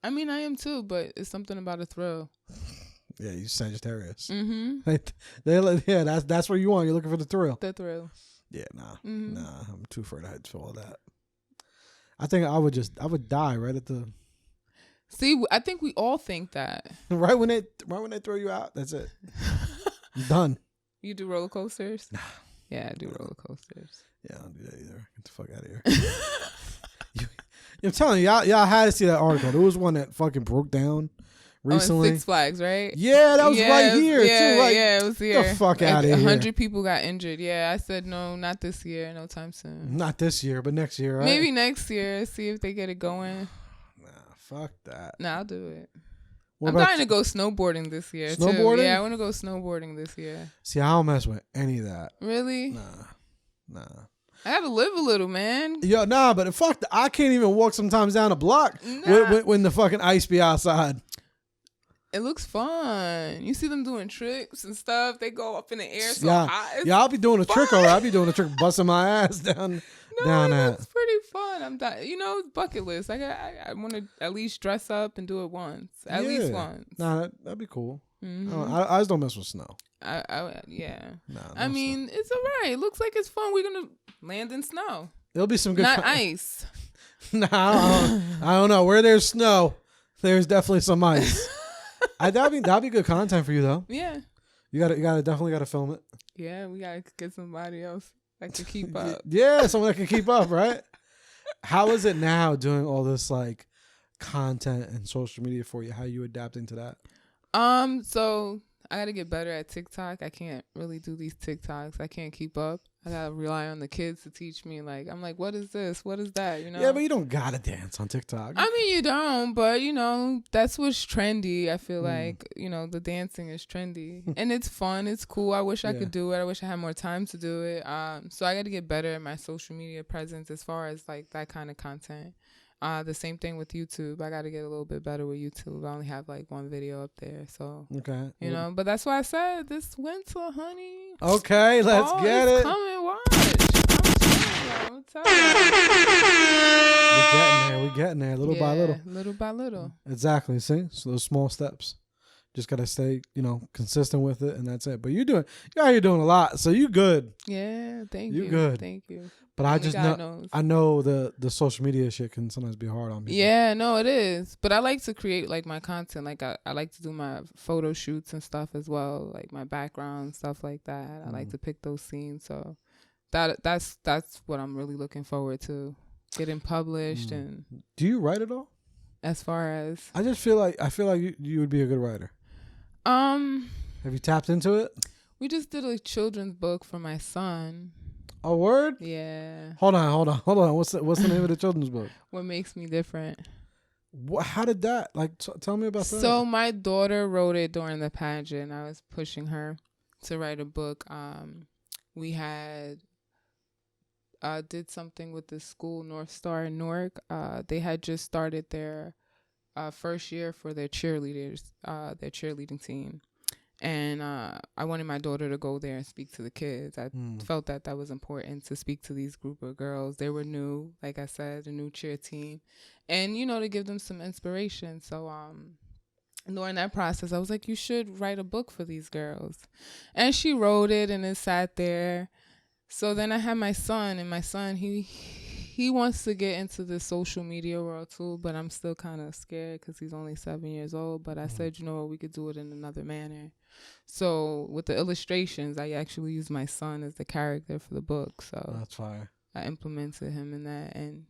I mean, I am too, but it's something about a thrill. Yeah, you Sagittarius. Mm-hmm. Yeah, that's what you want. You're looking for the thrill. The thrill. Yeah, nah, I'm too afraid of heights for all that. I think I would die right at the. See, I think we all think that. right when they throw you out, that's it. I'm done. You do roller coasters? Nah. Yeah, I do roller coasters. Yeah, I don't do that either. Get the fuck out of here. I'm telling you, y'all had to see that article. There was one that fucking broke down recently. Six Flags, right? Yeah, that was right here too. Like, yeah, it was here. the fuck Like, out of here. 100 people got injured. Yeah, I said no, not this year, no time soon. Not this year, but next year, right? Maybe next year. See if they get it going. Nah, fuck that. Nah, I'll do it. What I'm about trying to go snowboarding this year too. Snowboarding? Yeah, I want to go snowboarding this year. See, I don't mess with any of that. Really? Nah. I gotta live a little, man. Yo, nah, but fuck, I can't even walk sometimes down a block when the fucking ice be outside. It looks fun. You see them doing tricks and stuff. They go up in the air so Yeah, high. It's yeah, I'll be doing a trick, fun. or I'll be doing a trick, busting my ass down No, that. it's pretty fun. I'm dying. You know, bucket list. I want to at least dress up and do it once. At least once. Nah, that'd be cool. Mm-hmm. I just don't mess with snow. Yeah. Nah, I mean, it's all right. It looks like it's fun. We're gonna land in snow, it'll be some good. not ice. Nah, I don't know. Where there's snow, there's definitely some ice. That'd be good content for you though. Yeah. You definitely gotta film it. Yeah, we gotta get somebody else that can keep up. Yeah, someone that can keep up, right? How is it now doing all this like content and social media for you? How are you adapting to that? So I gotta get better at TikTok. I can't really do these TikToks. I can't keep up. I gotta rely on the kids to teach me. Like, I'm like, what is this? What is that? You know? Yeah, but you don't gotta dance on TikTok. I mean, you don't, but you know, that's what's trendy. I feel like, you know, the dancing is trendy and it's fun. It's cool. I wish I could do it. I wish I had more time to do it. So I got to get better at my social media presence as far as like that kind of content. The same thing with YouTube. I got to get a little bit better with YouTube. I only have like one video up there. So, okay. you know, but that's why I said this winter, honey. Okay, let's fall get is it. coming, watch. I'm telling you. We're getting there, little by little. Little by little. Exactly. See, so those small steps. Just gotta stay, consistent with it, and that's it. But you're out here doing a lot, so you good. Yeah, thank you. You good. Thank you. But I Only just God know, knows. I know the social media shit can sometimes be hard on me. Yeah, no, it is. But I like to create like my content. Like I like to do my photo shoots and stuff as well, like my background stuff like that. I like to pick those scenes. So that's what I'm really looking forward to, getting published. And Do you write at all? as far as I feel like you would be a good writer. Have you tapped into it? we just did a children's book for my son. A word? Yeah. Hold on. What's the name of the children's book? What makes me different? How did that? Like, tell me about that. So my daughter wrote it during the pageant. I was pushing her to write a book. We had did something with the school North Star in Newark. They had just started their first year for their cheerleaders, their cheerleading team. And I wanted my daughter to go there and speak to the kids. I felt that was important to speak to these group of girls. They were new, like I said, a new cheer team. And, to give them some inspiration. So during that process, I was like, you should write a book for these girls. And she wrote it and it sat there. So then I had my son, and my son, he wants to get into the social media world too, but I'm still kind of scared because he's only 7 years old. But I said, we could do it in another manner. So with the illustrations, I actually used my son as the character for the book. So that's fire. I implemented him in that, and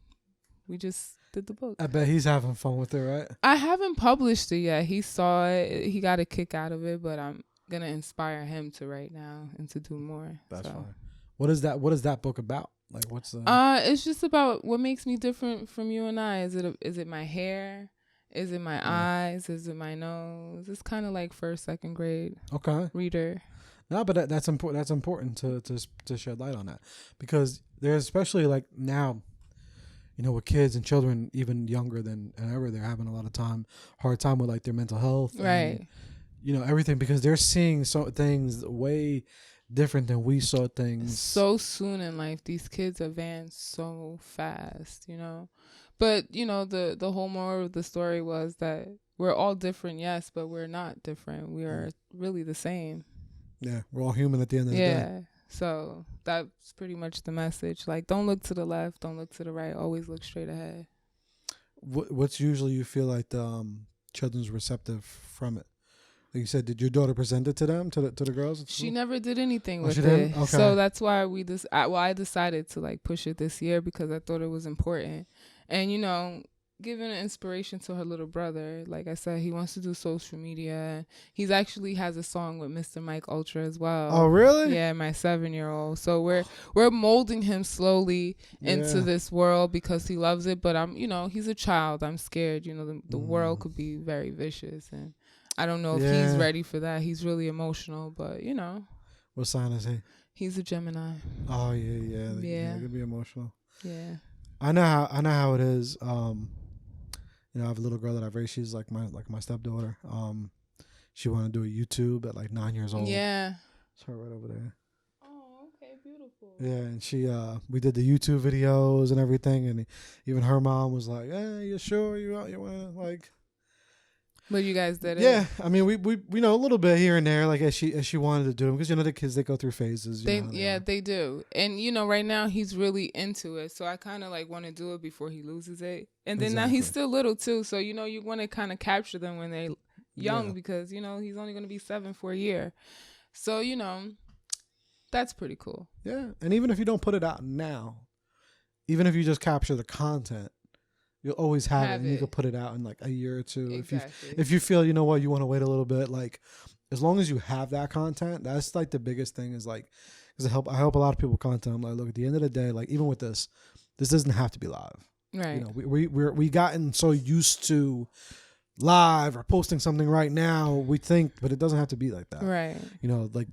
we just did the book. I bet he's having fun with it, right? I haven't published it yet. He saw it. He got a kick out of it, but I'm going to inspire him to write now and to do more. That's fine. What is that book about? Like, what's the... It's just about what makes me different from you and I. Is it my hair? Is it my eyes? Is it my nose? It's kind of like first, second grade. Okay. Reader. No, but that's important. That's important to shed light on that, because there's, especially like now, with kids and children even younger than ever, they're having a lot of hard time with like their mental health, right? And, everything, because they're seeing things way different than we saw things so soon in life. These kids advance so fast, But the whole moral of the story was that we're all different, yes, but we're not different. We are really the same. Yeah, we're all human at the end of the day. Yeah, so that's pretty much the message. Like, don't look to the left, don't look to the right. Always look straight ahead. What's usually you feel like the children's receptive from it? Like you said, did your daughter present it to them, to the girls? She never did anything with she it. didn't? Okay. So that's why I decided to like push it this year, because I thought it was important. And giving an inspiration to her little brother. Like I said, he wants to do social media. He's actually has a song with Mr. Mike Ultra as well. Oh, really? Yeah, my 7-year-old. So we're molding him slowly into Yeah. this world because he loves it. But I'm, he's a child. I'm scared. The world could be very vicious, and I don't know if he's Yeah. ready for that. He's really emotional, but What sign is he? he's a Gemini. Oh yeah. Yeah. It could be emotional. Yeah. I know how it is. I have a little girl that I've raised. She's like my stepdaughter. She wanted to do a YouTube at like 9 years old. Yeah. It's her right over there. Oh, okay, beautiful. Yeah, and she we did the YouTube videos and everything, and even her mom was like, you sure you want to like?" But you guys did it. Yeah, I mean we know a little bit here and there, like as she wanted to do them, because the kids, they go through phases. They do. And right now he's really into it. So I kind of like want to do it before he loses it. And then now he's still little too. So you want to kind of capture them when they're young, because he's only going to be 7 for a year. So that's pretty cool. Yeah, and even if you don't put it out now, even if you just capture the content, you'll always have it, and you can put it out in like a year or two. Exactly. If you feel, you want to wait a little bit, like as long as you have that content, that's like the biggest thing, is like, because I help a lot of people content. I'm like, look, at the end of the day, like even with this doesn't have to be live. Right. We gotten so used to live or posting something right now, we think, but it doesn't have to be like that. Right. Like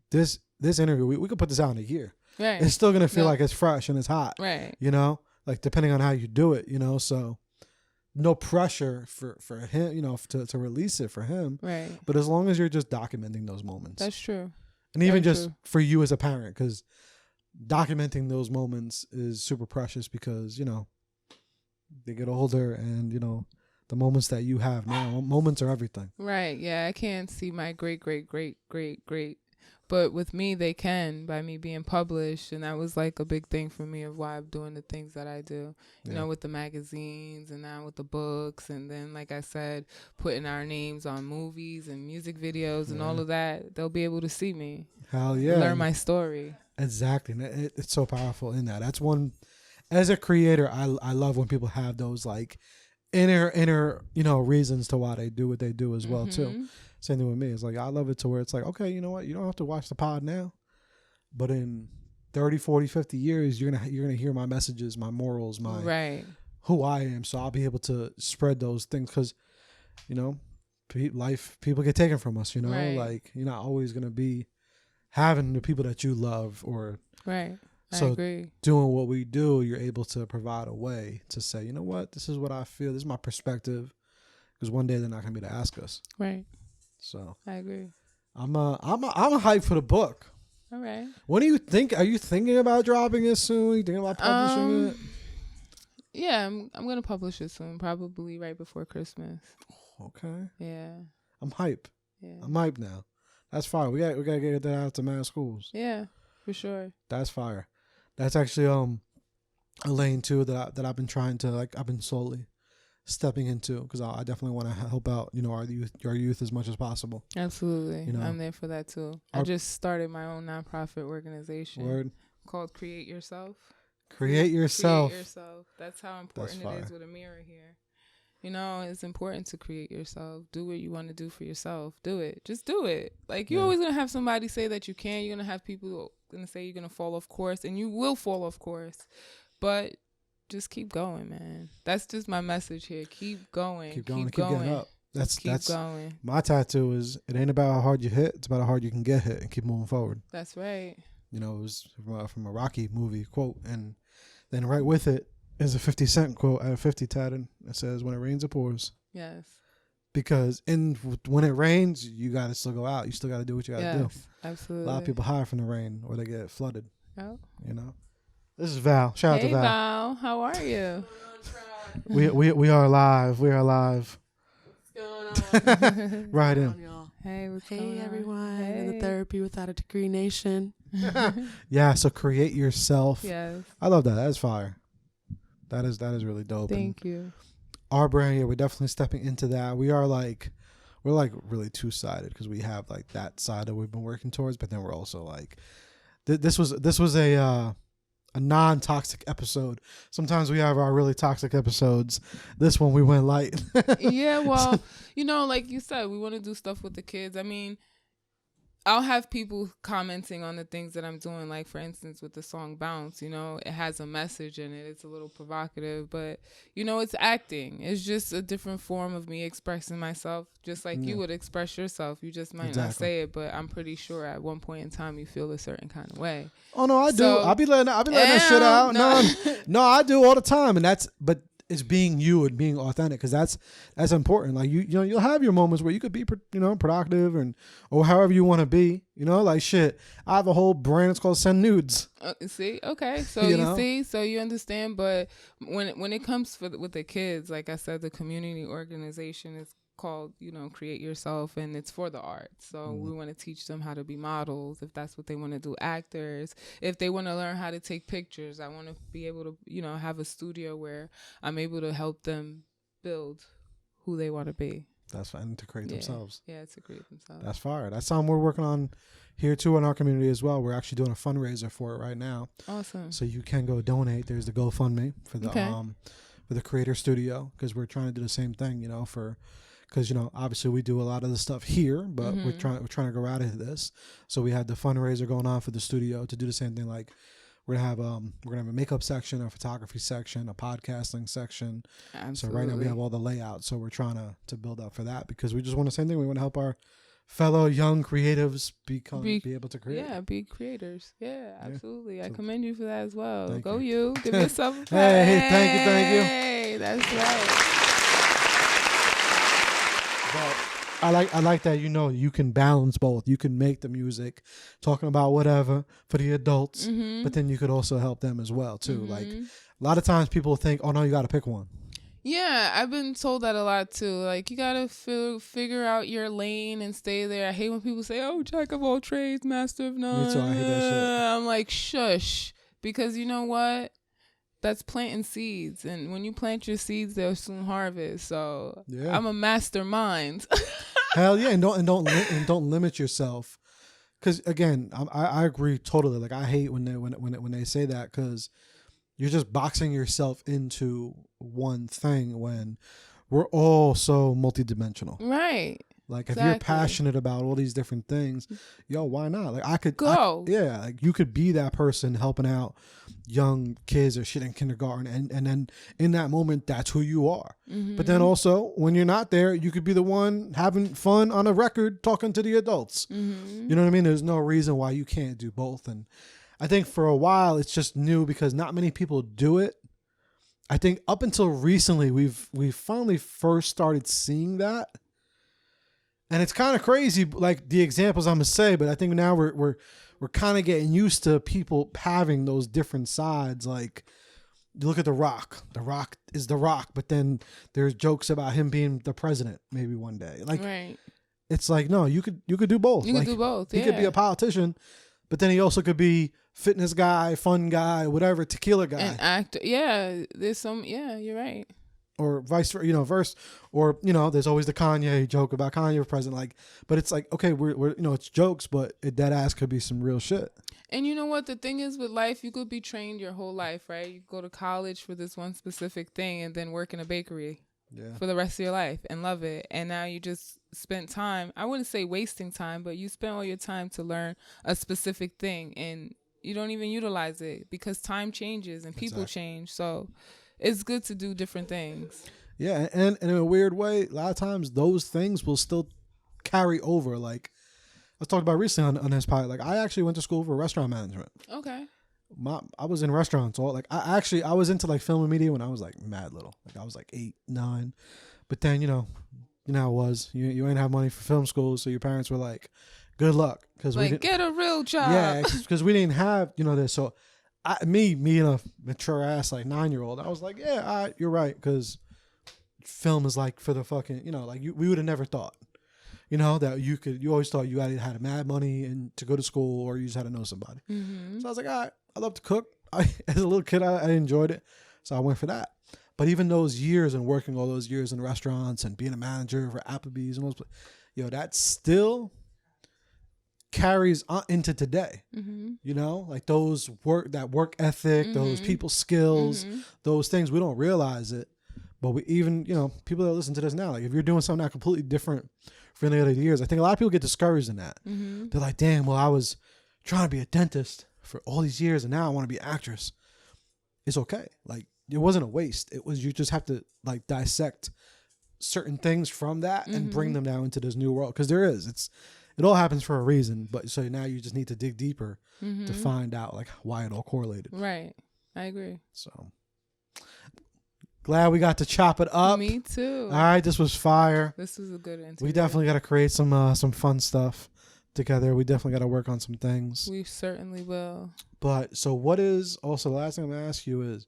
this interview, we could put this out in a year. Right. It's still gonna feel like it's fresh and it's hot. Right. Like depending on how you do it, so no pressure for him, to release it for him. Right. But as long as you're just documenting those moments. That's true. And even Very just true. for you as a parent, because documenting those moments is super precious, because, they get older, and, the moments that you have now, moments are everything. Right. Yeah. I can't see my great. But with me, they can, by me being published. And that was like a big thing for me of why I'm doing the things that I do, with the magazines and now with the books. And then, like I said, putting our names on movies and music videos and all of that. They'll be able to see me. Hell yeah. Learn my story. Exactly. And it's so powerful in that. That's one, as a creator, I love when people have those like inner, reasons to why they do what they do as well too. Same thing with me. It's like, I love it to where it's like, okay, you know what? You don't have to watch the pod now, but in 30, 40, 50 years, you're going to hear my messages, my morals, my who I am. So I'll be able to spread those things, because, people get taken from us, Right. like you're not always going to be having the people that you love, or Right. So I agree. doing what we do, you're able to provide a way to say, you know what, this is what I feel. This is my perspective, because one day they're not going to be able to ask us. Right. So I agree. I'm a hyped for the book. All right. What do you think? Are you thinking about dropping it soon? You thinking about publishing it? Yeah, I'm gonna publish it soon, probably right before Christmas. Okay. Yeah. I'm hype. Yeah. I'm hyped now. That's fire. We gotta get that out to mass schools. Yeah, for sure. That's fire. That's actually a lane too that I've been trying to I've been slowly stepping into, because I definitely want to help out our youth as much as possible. Absolutely. I'm there for that too. I just started my own nonprofit organization called Create Yourself. Create yourself. Create yourself. That's how important it is with a mirror here. It's important to create yourself. Do what you want to do for yourself. Do it. Just do it. Like, you're always going to have somebody say that you can't. You're going to have people going to say you're going to fall off course, and you will fall off course. But just keep going, man. That's just my message here. Keep going. Keep going. Keep getting up. That's going. My tattoo is, it ain't about how hard you hit. It's about how hard you can get hit and keep moving forward. That's right. It was from a Rocky movie quote. And then right with it is a 50 Cent quote. I have 50 tatted. It says, when it rains, it pours. Yes. Because when it rains, you got to still go out. You still got to do what you got to do. Absolutely. A lot of people hide from the rain, or they get flooded. Oh. This is Val. Shout out to Val. Hey, Val. How are you? We are live. We are live. What's going on? Right in. Hey, what's going on? Hey, everyone. In Hey. the Therapy Without a Degree Nation. Yeah, so create yourself. Yes. I love that. That's fire. That is really dope. Thank you. Our brand, yeah, we're definitely stepping into that. We're really two-sided, because we have like that side that we've been working towards, but then we're also like, this was a a non-toxic episode. Sometimes we have our really toxic episodes. This one we went light. Yeah, well, like you said, we want to do stuff with the kids. I mean, I'll have people commenting on the things that I'm doing. Like, for instance, with the song Bounce, it has a message in it. It's a little provocative, but, it's acting. It's just a different form of me expressing myself, just like you would express yourself. You just might not say it, but I'm pretty sure at one point in time you feel a certain kind of way. Oh, no, I do. I'll be letting that shit out. No, I do all the time. And but it's being you and being authentic, because that's important. Like you'll have your moments where you could be productive or however you want to be. Like shit. I have a whole brand. It's called Send Nudes. See, okay, so you see, so you understand. But when it comes with the kids, like I said, the community organization is called Create Yourself, and it's for the arts. So we want to teach them how to be models, if that's what they want to do, actors. If they want to learn how to take pictures, I want to be able to have a studio where I'm able to help them build who they want to be. That's fine, to create themselves. Yeah, to create themselves. That's fire. That's something we're working on here too in our community as well. We're actually doing a fundraiser for it right now. Awesome. So you can go donate. There's the GoFundMe for the creator studio, because we're trying to do the same thing, because obviously we do a lot of the stuff here, but we're trying to grow out of this. So we had the fundraiser going on for the studio to do the same thing. Like we're gonna have a makeup section, a photography section, a podcasting section. Absolutely. So right now we have all the layouts. So we're trying to build up for that, because we just want the same thing. We want to help our fellow young creatives be able to create. Yeah, be creators. Yeah, absolutely. Yeah. I commend you for that as well. Thank Go you. Give yourself a pat. Hey, thank you. Hey, that's right. But I like that you can balance both. You can make the music, talking about whatever for the adults, but then you could also help them as well too. Like a lot of times people think, oh no, you got to pick one. Yeah, I've been told that a lot too. Like you gotta figure out your lane and stay there. I hate when people say, "Oh, jack of all trades, master of none." Me too. I hate that shit. I'm like, shush, because you know what? That's planting seeds, and when you plant your seeds, they'll soon harvest. So Yeah. I'm a mastermind. Hell yeah, and don't limit yourself, because again, I agree totally. Like I hate when they say that, because you're just boxing yourself into one thing when we're all so multidimensional. Right. Like if you're passionate about all these different things, why not? Like I could go. Like you could be that person helping out young kids or shit in kindergarten, and then in that moment that's who you are. But then also when you're not there, you could be the one having fun on a record talking to the adults. You know what I mean? There's no reason why you can't do both. And I think for a while it's just new because not many people do it. I think up until recently we've finally first started seeing that. And it's kind of crazy, like the examples I'm gonna say, but I think now we're kind of getting used to people having those different sides. Like, you look at The Rock. The Rock is The Rock, but then there's jokes about him being the president maybe one day. Like, right. It's like, no, you could do both. You could do both. He could be a politician, but then he also could be fitness guy, fun guy, whatever, tequila guy, an actor. Yeah, there's some. Yeah, you're right. Or vice versa, or there's always the Kanye joke about Kanye for president. Like, but it's like, okay, we're it's jokes, but it dead ass could be some real shit. And you know what the thing is with life, you could be trained your whole life, right? You go to college for this one specific thing and then work in a bakery for the rest of your life and love it. And now you just spent time. I wouldn't say wasting time, but you spent all your time to learn a specific thing, and you don't even utilize it because time changes and people change. So it's good to do different things. Yeah, and in a weird way, a lot of times those things will still carry over. Like I was talking about recently on this pod. Like I actually went to school for restaurant management. Okay. I was in restaurants. So like I was into like film and media when I was like mad little. Like I was like 8, 9. But then you know how it was. You ain't have money for film school, so your parents were like, "Good luck," because like get a real job. Yeah, because we didn't have this. So. Me and a mature ass like 9-year-old, I was like, yeah, you're right, because film is like for the fucking, like we would have never thought, that you always thought you either had mad money and to go to school or you just had to know somebody. So I was like, all right, I love to cook. As a little kid, I enjoyed it, so I went for that. But even those years and working all those years in restaurants and being a manager for Applebee's and those, that's still. carries on into today. Mm-hmm. You know, like that work ethic, those people skills, those things, we don't realize it. But we even, people that listen to this now, like if you're doing something that completely different from the other years, I think a lot of people get discouraged in that. Mm-hmm. They're like, damn, well, I was trying to be a dentist for all these years and now I want to be an actress. It's okay. Like it wasn't a waste. It was, you just have to like dissect certain things from that and bring them now into this new world. Cause it all happens for a reason. But so now you just need to dig deeper to find out like why it all correlated. Right. I agree. So glad we got to chop it up. Me too. All right. This was fire. This was a good interview. We definitely got to create some fun stuff together. We definitely got to work on some things. We certainly will. But so what is also the last thing I'm going to ask you is,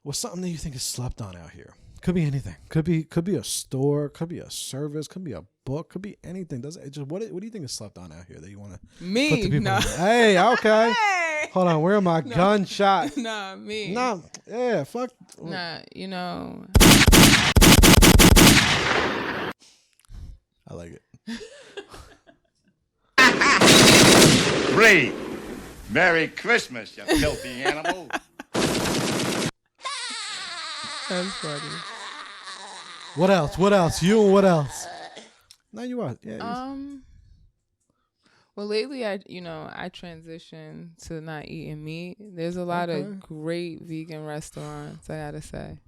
what's something that you think is slept on out here? Could be anything. Could be a store. Could be a service. Could be a book. Could be anything. Does it just what do you think is slept on out here that you want to put the Me. people No. in? Hey, okay. Hey. Hold on. Where are my gunshots? Nah, me. No. Yeah. Fuck. Nah, I like it. Ray, Merry Christmas, you filthy animal. That's funny. What else? What else? You and what else? No, you are. Yeah. Well, lately I transitioned to not eating meat. There's a lot of great vegan restaurants, I gotta say.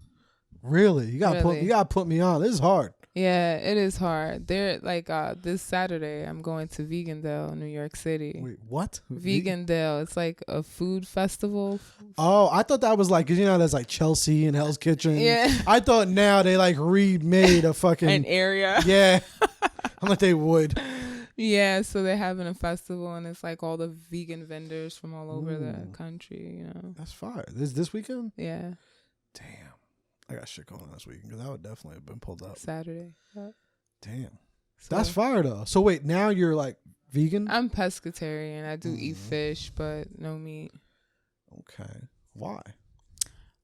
Really? You gotta put me on. This is hard. Yeah, it is hard. They're like this Saturday I'm going to Vegandale, New York City. Wait, what? Vegandale. It's like a food festival. Oh, I thought that was like, cause there's like Chelsea and Hell's Kitchen. Yeah. I thought now they like remade a fucking An area. Yeah. I'm like they would. Yeah, so they're having a festival and it's like all the vegan vendors from all over the country, That's fire. This weekend? Yeah. Damn. I got shit going on this weekend because I would definitely have been pulled up. Saturday. Yep. Damn. So That's fire though. So wait, now you're like vegan? I'm pescatarian. I do eat fish, but no meat. Okay. Why?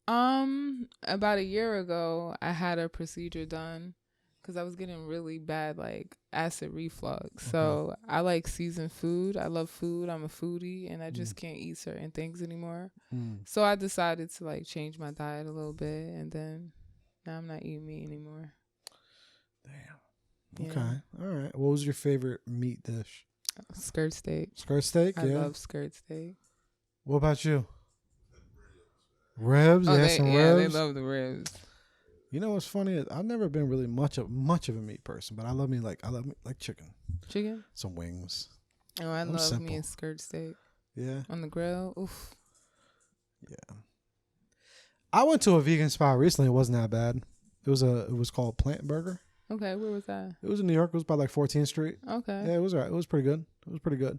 About a year ago, I had a procedure done because I was getting really bad like acid reflux. So I like seasoned food. I love food. I'm a foodie, and I just can't eat certain things anymore. So I decided to like change my diet a little bit, and then now I'm not eating meat anymore. Damn. Yeah. Okay. All right. What was your favorite meat dish? Skirt steak. Skirt steak? I Yeah. love skirt steak. What about you? Ribs? Oh, Some they ribs. love the ribs. You know what's funny? I've never been really much of a meat person, but I love me like chicken. Chicken? Some wings. Oh, I love simple. me a skirt steak. Yeah. On the grill. Oof. Yeah. I went to a vegan spot recently. It wasn't that bad. It was called Plant Burger. Okay, where was that? It was in New York. It was by like 14th Street. Okay. Yeah, it was all right. It was pretty good.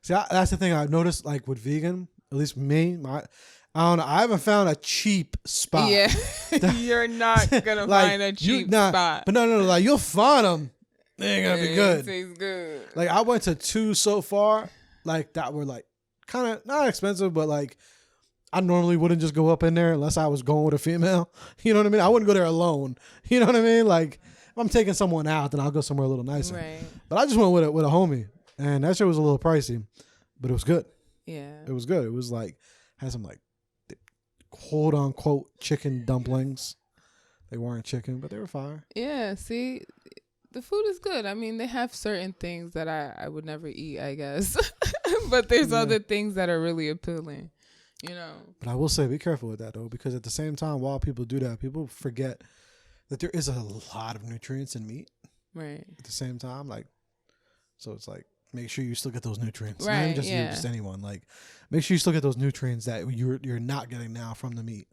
See, that's the thing I've noticed, like with vegan, at least me, I don't know. I haven't found a cheap spot. Yeah. You're not going to Like, find a cheap spot. But no, like you'll find them. They ain't gonna be good. It tastes good. Like I went to 2 so far, like that were like kind of not expensive, but like I normally wouldn't just go up in there unless I was going with a female. You know what I mean? I wouldn't go there alone. You know what I mean? Like if I'm taking someone out, then I'll go somewhere a little nicer. Right. But I just went with a homie, and that shit was a little pricey, but it was good. Yeah. It was good. It was like had some like quote unquote chicken dumplings. They weren't chicken, but they were fire. Yeah, see, the food is good. I mean, they have certain things that I would never eat, I guess. But there's other things that are really appealing, But I will say, be careful with that, though, because at the same time, while people do that, people forget that there is a lot of nutrients in meat. Right. At the same time, like, so it's like, make sure you still get those nutrients. Right, Not even just you, yeah. just anyone. Like, make sure you still get those nutrients that you're not getting now from the meat.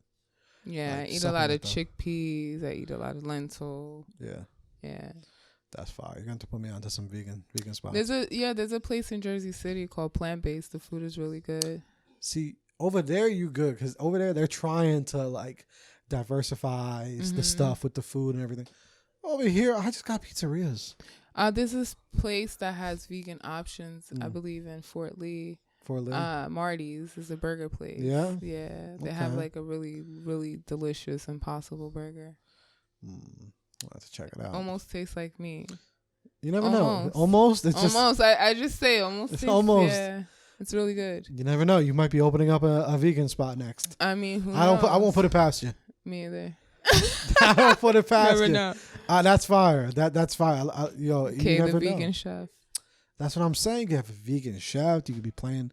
Yeah, Like, I eat a lot of supplement them. chickpeas. I eat a lot of lentil. Yeah. Yeah. That's fire. You're going to put me onto some vegan spots. There's a place in Jersey City called Plant Based. The food is really good. See, over there you good, because over there they're trying to like diversify the stuff with the food and everything. Over here, I just got pizzerias. There's this place that has vegan options, I believe, in Fort Lee. For a living. Marty's is a burger place. Yeah? Yeah. They have Okay. like a really, really delicious Impossible burger. I'll have to check it out. Almost tastes like meat. You never know. Almost. Almost. It's just Almost. I just say almost. It's tastes- almost. Yeah, it's really good. you never know. You might be opening up a vegan spot next. I mean, who I knows? won't put it past you. Me either. I won't put it past Never you. know. That's fire. That's fire. You Okay, never the vegan know. chef. That's what I'm saying. You have a vegan chef. You could be playing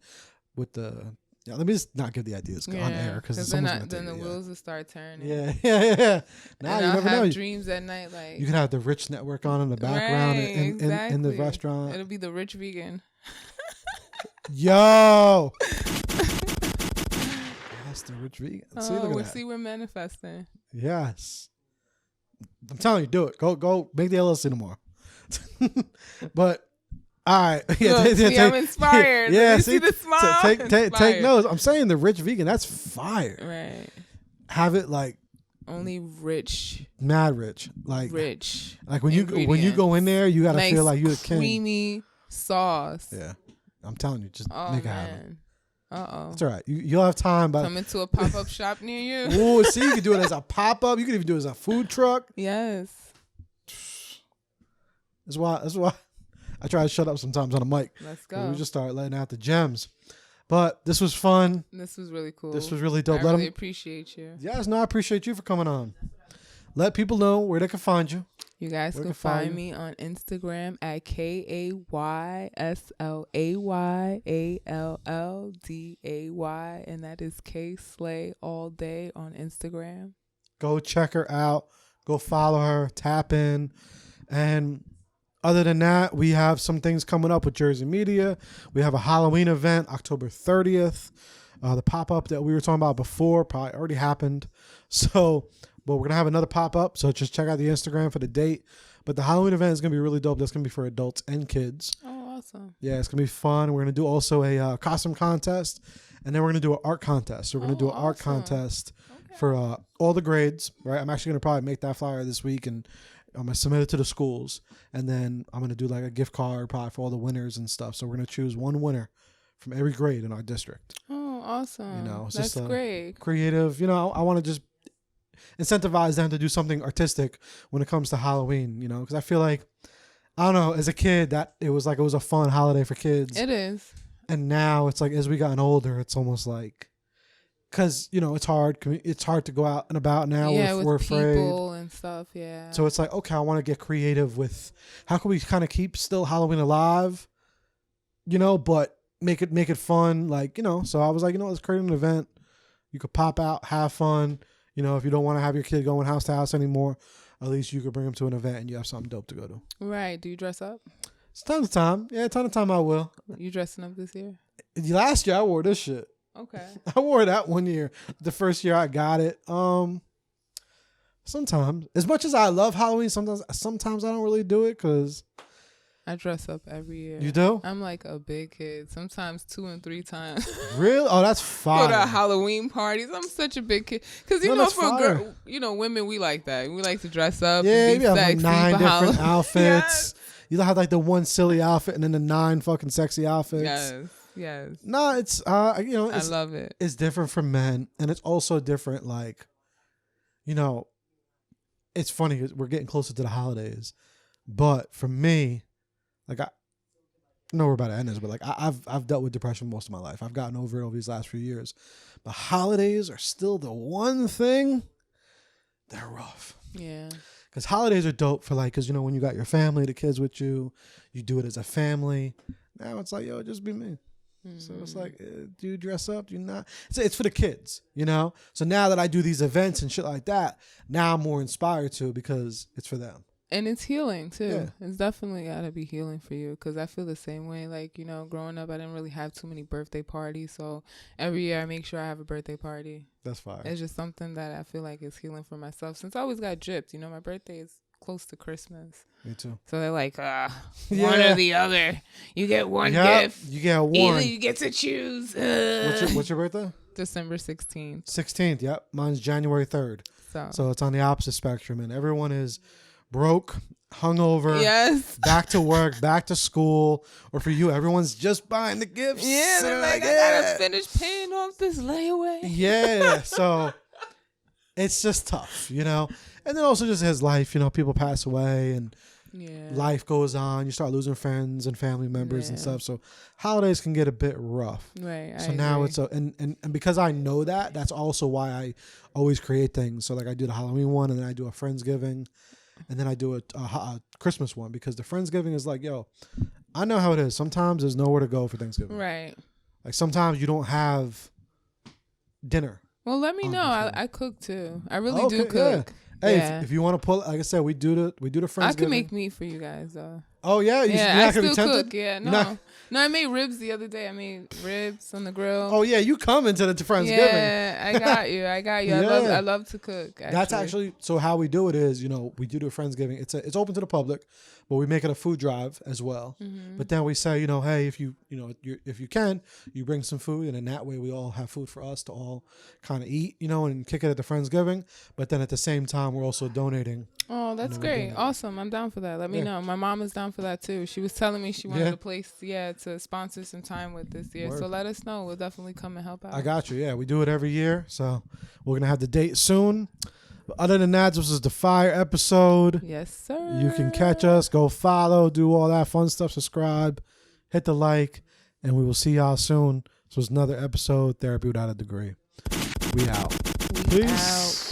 with the. Yeah, let me just not give the ideas on air because then, someone's gonna then take the it, wheels will start turning. Yeah. Nah, and you I'll never have know. dreams at night, like You can have the Rich Network on in the background Right, in the exactly. restaurant. It'll be the rich vegan. Yo. Yes, the rich vegan. See, look at that. We're manifesting. Yes. I'm telling you, do it. Go make the LLC tomorrow. But all right. Look, see, I'm inspired. Yeah, You see, see the smile? take Inspired. notes. I'm saying the rich vegan, that's fire. Right. Have it like Only rich, mad rich. Like when you go in there, you gotta nice, feel like you're the king. creamy sauce. Yeah. I'm telling you, just Oh make it happen. man. Uh-oh. It's all right. You'll have time, but Come into a pop-up shop near you. oh, see, you can do it as a pop-up. You can even do it as a food truck. Yes. That's why I try to shut up sometimes on the mic. Let's 'Cause go. we just start letting out the gems. But this was fun. This was really cool. This was really dope. I Let really 'em- appreciate you. Yes, no, I appreciate you for coming on. Let people know where they can find you. You guys Where can can find find you? me on Instagram at KAYSLAYALLDAY, and that is K Slay all day on Instagram. Go check her out. Go follow her. Tap in. And other than that, we have some things coming up with Jersey Media. We have a Halloween event October 30th. The pop-up that we were talking about before probably already happened. So, but we're going to have another pop-up. So just check out the Instagram for the date. But the Halloween event is going to be really dope. That's going to be for adults and kids. Oh, awesome. Yeah, it's going to be fun. We're going to do also a costume contest. And then we're going to do an art contest. So we're going to do an art awesome. contest for all the grades, right? I'm actually going to probably make that flyer this week and I'm going to submit it to the schools. And then I'm going to do like a gift card probably for all the winners and stuff. So we're going to choose one winner from every grade in our district. Oh, awesome. You know, it's that's just great. Creative. You know, I want to just incentivize them to do something artistic when it comes to Halloween, you know, because I feel like, I don't know, as a kid, that it was a fun holiday for kids. It is. And now it's like, as we gotten older, it's almost like, because, you know, it's hard to go out and about now. Yeah, we're with afraid. people and stuff, yeah. So it's like, okay, I want to get creative with how can we kind of keep still Halloween alive, you know, but make it fun. Like, you know, so I was like, you know, let's create an event. You could pop out, have fun. You know, if you don't want to have your kid going house to house anymore, at least you could bring them to an event and you have something dope to go to. Right. Do you dress up? It's time to time. Yeah, time to time I will. You dressing up this year? Last year I wore this shit. Okay. I wore that one year. The first year I got it. Sometimes, as much as I love Halloween, sometimes I don't really do it because I dress up every year. you do. I'm like a big kid. Sometimes 2 and 3 times. Really? Oh, that's Go to fine. Halloween parties. I'm such a big kid. Because, you No, know, that's for fire. girl, you know, women, we like that. We like to dress up. Yeah, and be you have like sexy 9 for different Halloween. outfits. Yes. You don't have like the one silly outfit and then the 9 fucking sexy outfits. Yes. Yes. No, it's you know, I it's love it. it's different for men, and it's also different. Like, you know, it's funny 'cause we're getting closer to the holidays, but for me, like I know we're about to end this, but like I've dealt with depression most of my life. I've gotten over it over these last few years, but holidays are still the one thing. They're rough. Yeah. Because holidays are dope for like, because you know when you got your family, the kids with you, you do it as a family. Now it's like, yo, just be me. So it's like, do you dress up? Do you not? It's for the kids, you know? So now that I do these events and shit like that, now I'm more inspired to because it's for them. And it's healing too. Yeah. It's definitely gotta be healing for you because I feel the same way. Like, you know, growing up, I didn't really have too many birthday parties. So every year I make sure I have a birthday party. That's fine. It's just something that I feel like is healing for myself since I always got gypped. You know, my birthday is close to Christmas. Me too. So they're like, one Yeah. or the other. You get one Yep, gift. you get one. Either you get to choose. What's your birthday? December 16th. 16th. Yep. Mine's January 3rd. So, So it's on the opposite spectrum, and everyone is broke, hungover, yes. back to work, back to school, or for you, everyone's just buying the gifts. Yeah, So they're like, I yeah. gotta finish paying off this layaway. Yeah, so it's just tough, you know. And then also just his life, you know, people pass away, and Yeah. life goes on. You start losing friends and family members and Yeah. stuff. So holidays can get a bit rough. Right. So now it's and because I know that, that's also why I always create things. So like I do the Halloween one, and then I do a Friendsgiving, and then I do a Christmas one, because the Friendsgiving is like, yo, I know how it is. Sometimes there's nowhere to go for Thanksgiving. right. Like sometimes you don't have dinner. Well, let me on know. Thanksgiving. I cook too. I really Okay, do cook. Hey, Yeah. if you want to pull, like I said, we do the Friendsgiving. I can make meat for you guys though. Oh yeah, you're Yeah, not I gonna be still tempted? cook. Yeah, You're no, not- no. I made ribs the other day. I made ribs on the grill. Oh yeah, you come into the Friendsgiving. Yeah, I got you. I got you. Yeah. I love to cook. That's actually so how we do it is, we do the Friendsgiving. It's open to the public, but we make it a food drive as well. Mm-hmm. But then we say, hey, if you if you can, you bring some food, and in that way we all have food for us to all kind of eat, and kick it at the Friendsgiving. But then at the same time, we're also donating. Oh, that's we're great. doing that. Awesome. I'm down for that. Let me Yeah. know. My mom is down for that too. She was telling me she wanted Yeah. a place, to sponsor some time with this year. Word. So let us know. We'll definitely come and help out. I got you. Yeah, we do it every year, so we're gonna have the date soon. But other than that, this was the fire episode. Yes, sir. You can catch us, go follow, do all that fun stuff, subscribe, hit the like, and we will see y'all soon. This was another episode, Therapy Without a Degree. We out. We Peace. out.